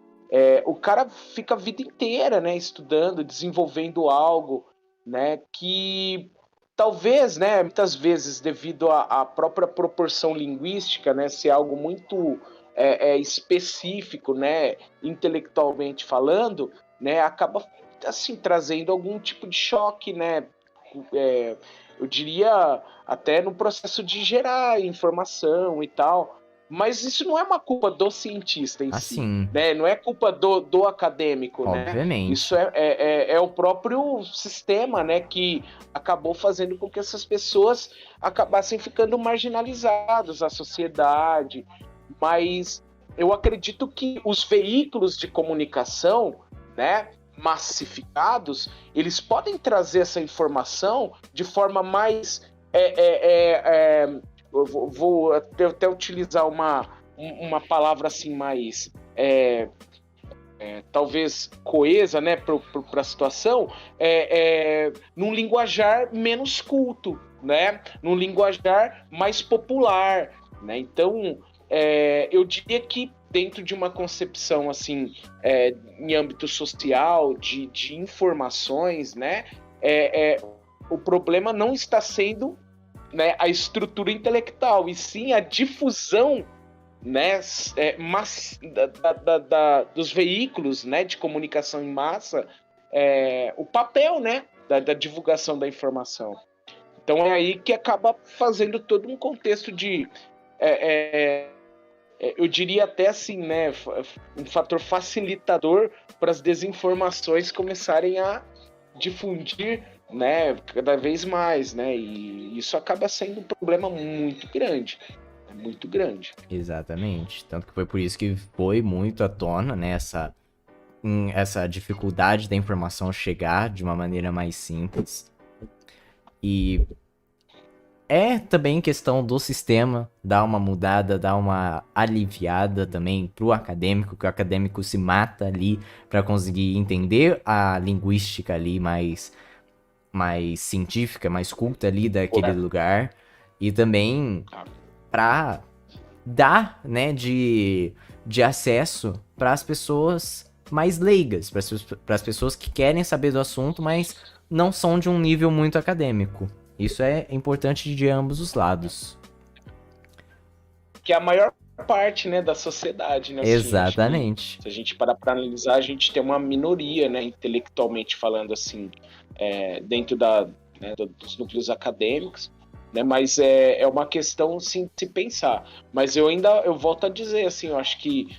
o cara fica a vida inteira, né, estudando, desenvolvendo algo, né, que talvez, né, muitas vezes devido à própria proporção linguística, né, ser algo muito específico, né, intelectualmente falando, né, acaba assim trazendo algum tipo de choque, né, eu diria até no processo de gerar informação e tal. Mas isso não é uma culpa do cientista em si, Assim, né? Não é culpa do acadêmico, né? Isso obviamente. é o próprio sistema, né? Que acabou fazendo com que essas pessoas acabassem ficando marginalizadas à sociedade. Mas eu acredito que os veículos de comunicação, né? Massificados, eles podem trazer essa informação de forma mais eu vou até utilizar uma palavra assim mais talvez coesa, né, para a situação, num linguajar menos culto, né, num linguajar mais popular, né. Então, eu diria que dentro de uma concepção assim, em âmbito social, de informações, né, o problema não está sendo, né, a estrutura intelectual, e sim a difusão, né, dos veículos, né, de comunicação em massa, o papel, né, da divulgação da informação. Então é aí que acaba fazendo todo um contexto de, eu diria até assim, né, um fator facilitador para as desinformações começarem a difundir, né, cada vez mais, né, e isso acaba sendo um problema muito grande, muito grande. Exatamente. Tanto que foi por isso que foi muito à tona, né, essa dificuldade da informação chegar de uma maneira mais simples. E é também questão do sistema dar uma mudada, dar uma aliviada também pro acadêmico, que o acadêmico se mata ali para conseguir entender a linguística ali mais científica, mais culta ali daquele lugar. E também para dar, né, de acesso para as pessoas mais leigas, para as pessoas que querem saber do assunto, mas não são de um nível muito acadêmico. Isso é importante de ambos os lados. Que é a maior parte, né, da sociedade, né? Exatamente. Se a gente parar para analisar, a gente tem uma minoria, né, intelectualmente falando assim, dentro né, dos núcleos acadêmicos, né? Mas é uma questão, sim, de se pensar. Mas eu volto a dizer, assim, eu acho que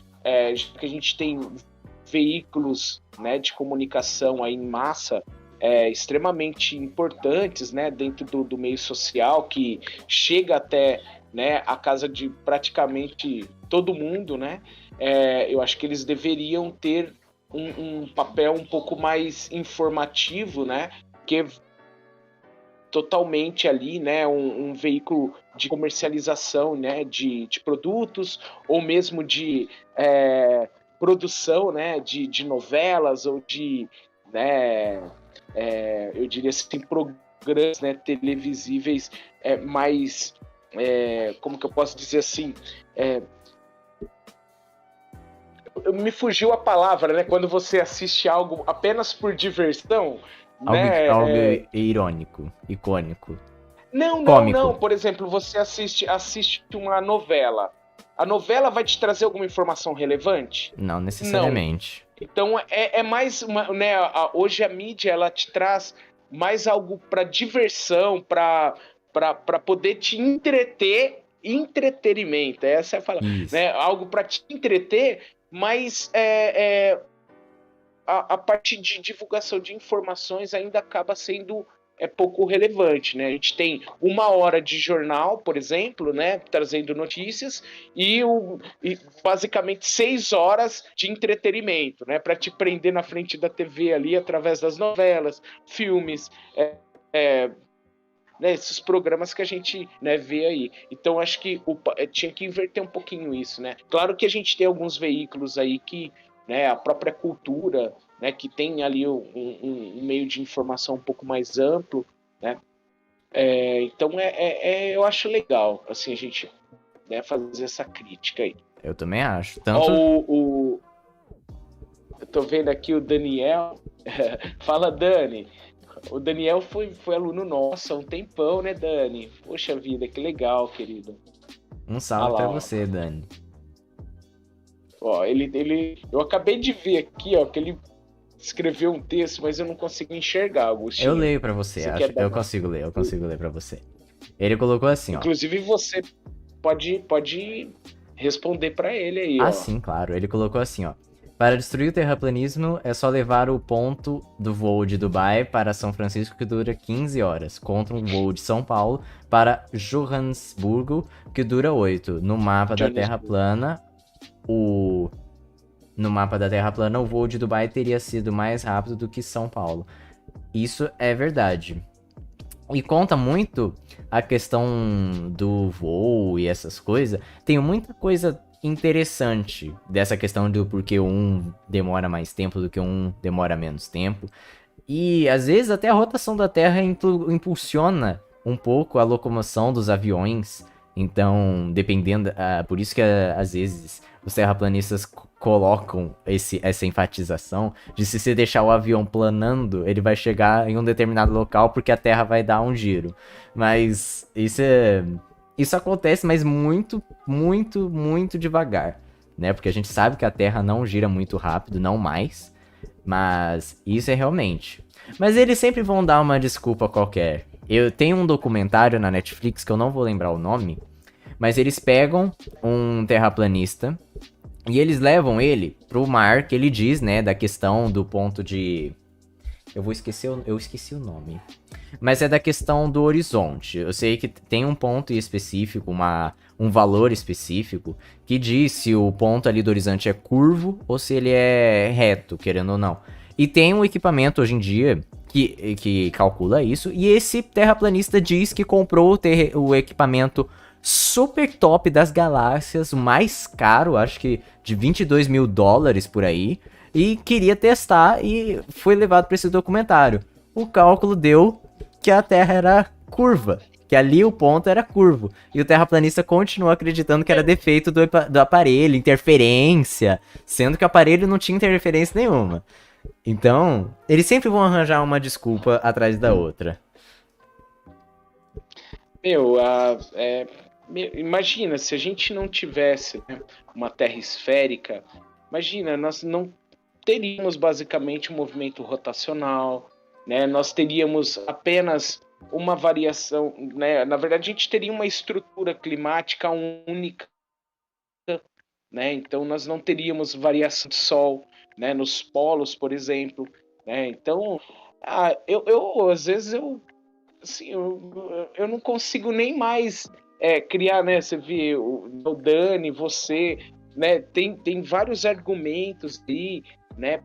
já que a gente tem veículos, né, de comunicação aí em massa, extremamente importantes, né, dentro do meio social, que chega até, né, a casa de praticamente todo mundo, né, eu acho que eles deveriam ter um papel um pouco mais informativo, né, que totalmente ali, né, um veículo de comercialização, né, de produtos, ou mesmo de produção, né, de novelas, ou de, né, eu diria assim, programas, né, televisíveis mais, como que eu posso dizer assim, me fugiu a palavra, né, quando você assiste algo apenas por diversão, né, Algo irônico, icônico. Não, por exemplo, você assiste uma novela. A novela vai te trazer alguma informação relevante? Não necessariamente. Não. Então é mais uma, né, hoje a mídia ela te traz mais algo para diversão, para poder te entretenimento. Essa é a palavra, né? Algo para te entreter, mas a parte de divulgação de informações ainda acaba sendo pouco relevante, né? A gente tem 1 hora de jornal, por exemplo, né, trazendo notícias, e basicamente 6 horas de entretenimento, né, para te prender na frente da TV ali através das novelas, filmes, né, esses programas que a gente, né, vê aí. Então acho que tinha que inverter um pouquinho isso, né? Claro que a gente tem alguns veículos aí que, né, a própria cultura, né, que tem ali um meio de informação um pouco mais amplo, né? Então eu acho legal, assim, a gente, né, fazer essa crítica aí. Eu também acho. Tanto... Eu tô vendo aqui o Daniel. Fala, Dani. O Daniel foi aluno nosso há um tempão, né, Dani? Poxa vida, que legal, querido. Um salve pra você, Dani. Ó, eu acabei de ver aqui, ó, que ele escreveu um texto, mas eu não consigo enxergar, Agostinho. Eu leio pra você, acho. Eu consigo ler pra você. Ele colocou assim, ó. Inclusive você pode responder pra ele aí, ó. Ah, sim, claro. Ele colocou assim, ó. Para destruir o terraplanismo, é só levar o ponto do voo de Dubai para São Francisco, que dura 15 horas, contra um voo de São Paulo para Johannesburgo, que dura 8. No mapa da Terra plana, o voo de Dubai teria sido mais rápido do que São Paulo. Isso é verdade. E conta muito a questão do voo e essas coisas. Tem muita coisa interessante dessa questão do porquê um demora mais tempo do que um demora menos tempo. E às vezes até a rotação da Terra impulsiona um pouco a locomoção dos aviões. Então, dependendo... por isso que às vezes os terraplanistas colocam essa enfatização de se você deixar o avião planando, ele vai chegar em um determinado local porque a Terra vai dar um giro. Mas isso acontece, mas muito, muito, muito devagar, né? Porque a gente sabe que a Terra não gira muito rápido, não mais. Mas isso é realmente. Mas eles sempre vão dar uma desculpa qualquer. Eu tenho um documentário na Netflix que eu não vou lembrar o nome, mas eles pegam um terraplanista e eles levam ele pro mar, que ele diz, né, da questão do ponto de... Eu esqueci o nome. Mas é da questão do horizonte. Eu sei que tem um ponto específico, um valor específico, que diz se o ponto ali do horizonte é curvo ou se ele é reto, querendo ou não. E tem um equipamento hoje em dia que calcula isso, e esse terraplanista diz que comprou o equipamento super top das galáxias, o mais caro, acho que de $22 mil por aí, e queria testar e foi levado para esse documentário. O cálculo deu que a Terra era curva, que ali o ponto era curvo, e o terraplanista continuou acreditando que era defeito do aparelho, interferência, sendo que o aparelho não tinha interferência nenhuma. Então, eles sempre vão arranjar uma desculpa atrás da outra. Imagina, se a gente não tivesse, né, uma Terra esférica, imagina, nós não teríamos basicamente um movimento rotacional, né? Nós teríamos apenas uma variação, né? Na verdade, a gente teria uma estrutura climática única, né? Então, nós não teríamos variação de sol, né, nos polos, por exemplo, né? Então, às vezes eu não consigo nem mais criar, né? Você vê o Dani, você, né? Tem vários argumentos aí, né?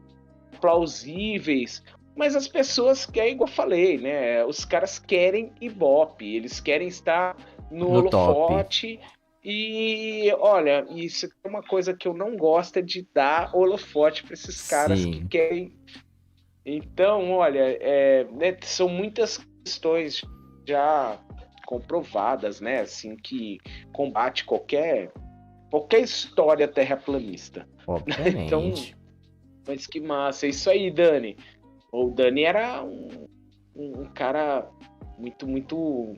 Plausíveis, mas as pessoas querem, igual eu falei, né? Os caras querem Ibope, eles querem estar no holofote. Top. E olha, isso é uma coisa que eu não gosto, é de dar holofote para esses caras. Sim. Que querem. Então, olha, né, são muitas questões já comprovadas, né? Assim, que combate qualquer história terraplanista. Obviamente. Então, mas que massa. É isso aí, Dani. O Dani era um cara muito, muito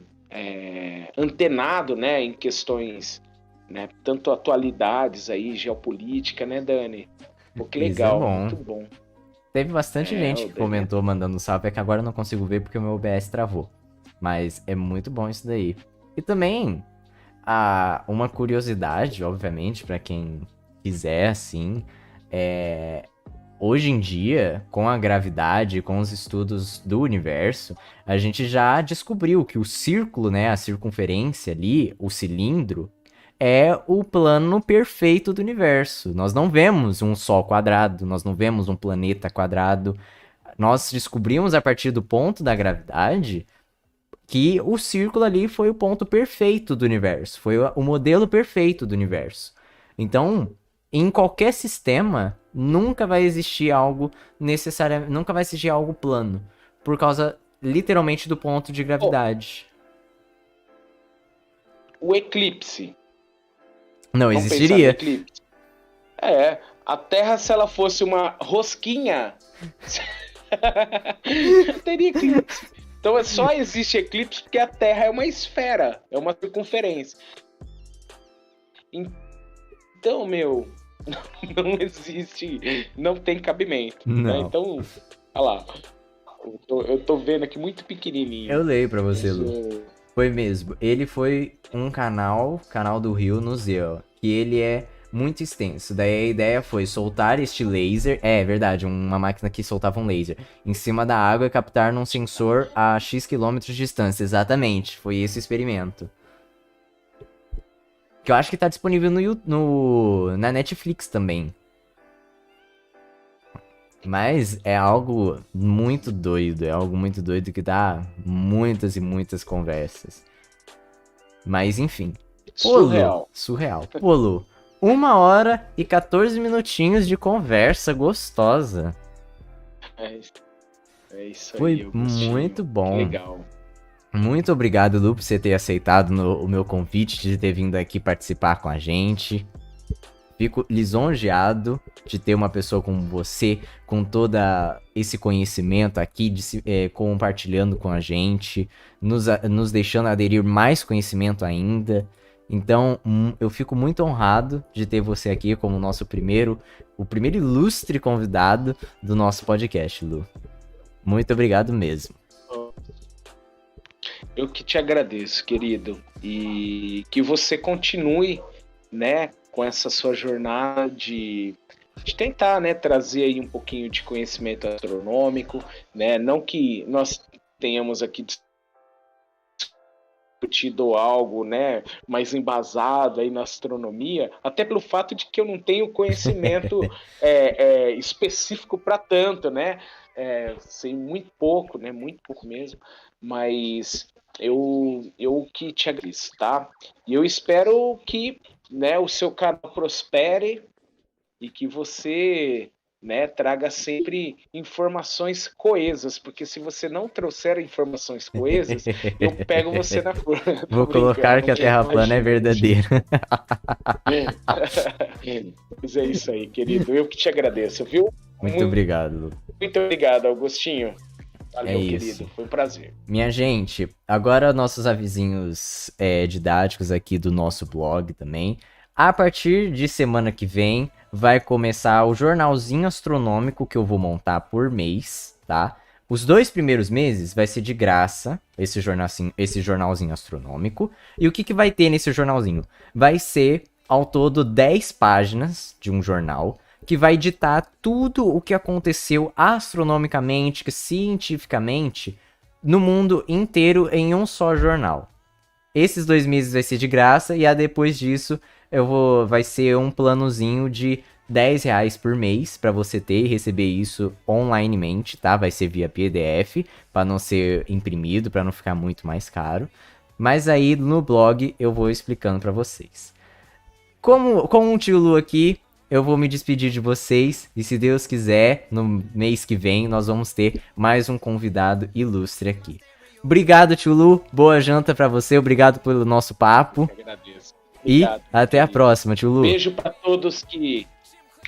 antenado, né, em questões, né, tanto atualidades aí, geopolítica, né, Dani? Pô, que legal, isso é bom. Muito bom. Teve bastante gente que comentou mandando salve, é que agora eu não consigo ver porque o meu OBS travou. Mas é muito bom isso daí. E também, uma curiosidade, obviamente, pra quem quiser, assim, hoje em dia, com a gravidade, com os estudos do universo, a gente já descobriu que o círculo, né, a circunferência ali, o cilindro, é o plano perfeito do universo. Nós não vemos um Sol quadrado, nós não vemos um planeta quadrado. Nós descobrimos a partir do ponto da gravidade que o círculo ali foi o ponto perfeito do universo, foi o modelo perfeito do universo. Então, em qualquer sistema, nunca vai existir algo necessariamente, nunca vai existir algo plano, por causa literalmente do ponto de gravidade. O eclipse. Não existiria. A Terra, se ela fosse uma rosquinha, teria eclipse. Então só existe eclipse porque a Terra é uma esfera, é uma circunferência. Então, não existe, não tem cabimento. Não. Né? Então, olha lá. Eu tô vendo aqui muito pequenininho. Eu leio pra você, Lu. Isso- Foi mesmo. Ele foi um canal do Rio no Zeo, que ele é muito extenso. Daí a ideia foi soltar este laser, é verdade, uma máquina que soltava um laser, em cima da água e captar num sensor a X quilômetros de distância. Exatamente, foi esse o experimento. Que eu acho que tá disponível na Netflix também. Mas é algo muito doido, que dá muitas e muitas conversas. Mas enfim. Pô, Lu, Surreal. surreal. Pô, Lu, 1h e 14 minutinhos de conversa gostosa. É isso aí. Foi Augustinho. muito bom. Que legal. Muito obrigado, Lu, por você ter aceitado o meu convite, de ter vindo aqui participar com a gente. Fico lisonjeado de ter uma pessoa como você, com todo esse conhecimento aqui, compartilhando com a gente, nos deixando aderir mais conhecimento ainda. Então, eu fico muito honrado de ter você aqui como o primeiro ilustre convidado do nosso podcast, Lu. Muito obrigado mesmo. Eu que te agradeço, querido. E que você continue, né, com essa sua jornada de tentar, né, trazer aí um pouquinho de conhecimento astronômico, né? Não que nós tenhamos aqui discutido algo, né, mais embasado aí na astronomia, até pelo fato de que eu não tenho conhecimento específico para tanto, né? Sei muito pouco, né? Muito pouco mesmo, mas eu que te agradeço, tá? E eu espero que, né, o seu canal prospere e que você, né, traga sempre informações coesas, porque se você não trouxer informações coesas, eu pego você na força. Vou colocar que a Terra plana é verdadeira. Mas é isso aí, querido. Eu que te agradeço, viu? Muito obrigado, Lu. Muito obrigado, Augustinho. Valeu, É isso. querido. Foi um prazer. Minha gente, agora nossos avisinhos didáticos aqui do nosso blog também. A partir de semana que vem, vai começar o jornalzinho astronômico que eu vou montar por mês, tá? Os 2 primeiros meses vai ser de graça, esse jornalzinho astronômico. E o que vai ter nesse jornalzinho? Vai ser, ao todo, 10 páginas de um jornal, que vai ditar tudo o que aconteceu astronomicamente, cientificamente, no mundo inteiro em um só jornal. Esses 2 meses vai ser de graça, e depois disso vai ser um planozinho de R$10 por mês para você ter e receber isso onlinemente, tá? Vai ser via PDF, para não ser imprimido, para não ficar muito mais caro. Mas aí no blog eu vou explicando para vocês. Com o tio Lu aqui, eu vou me despedir de vocês, e se Deus quiser, no mês que vem, nós vamos ter mais um convidado ilustre aqui. Obrigado, tio Lu, boa janta pra você, obrigado pelo nosso papo. Eu agradeço. E Obrigado, até a querido. próxima, tio Lu. Beijo para todos que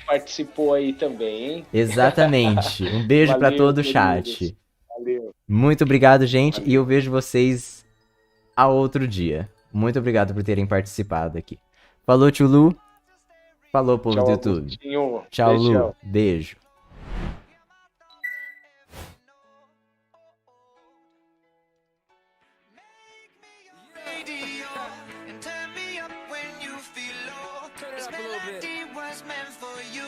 participou aí também, hein? Exatamente, um beijo pra Valeu, todo o queridos. chat. Valeu. Muito obrigado, gente, Valeu. e eu vejo vocês a outro dia. Muito obrigado por terem participado aqui. Falou, tio Lu. Falou, povo Tchau, do YouTube. Augustinho. Tchau, Lu. Beijão. Beijo. Radio and turn me up when you feel low. Turn it This up a little bit. melody was meant for you.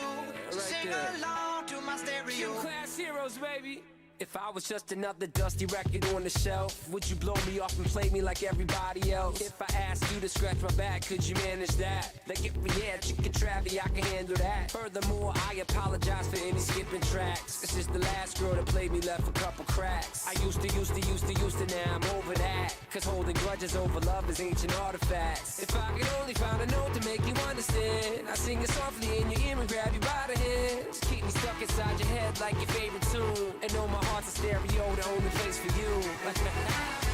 So right sing there. along to my stereo. Class heroes, baby. If I was just another dusty record on the shelf, would you blow me off and play me like everybody else? If I asked you to scratch my back, could you manage that? Like if we had chicken travy, I can handle that. Furthermore, I apologize for any skipping tracks. This is the last girl that played me, left a couple cracks. I used to, now I'm over that. Cause holding grudges over love is ancient artifacts. If I could only find a note to make you understand, I sing it softly in your ear and grab you by the hands. Keep me stuck inside your head like your favorite tune. And know my heart's a stereo, the only place for you.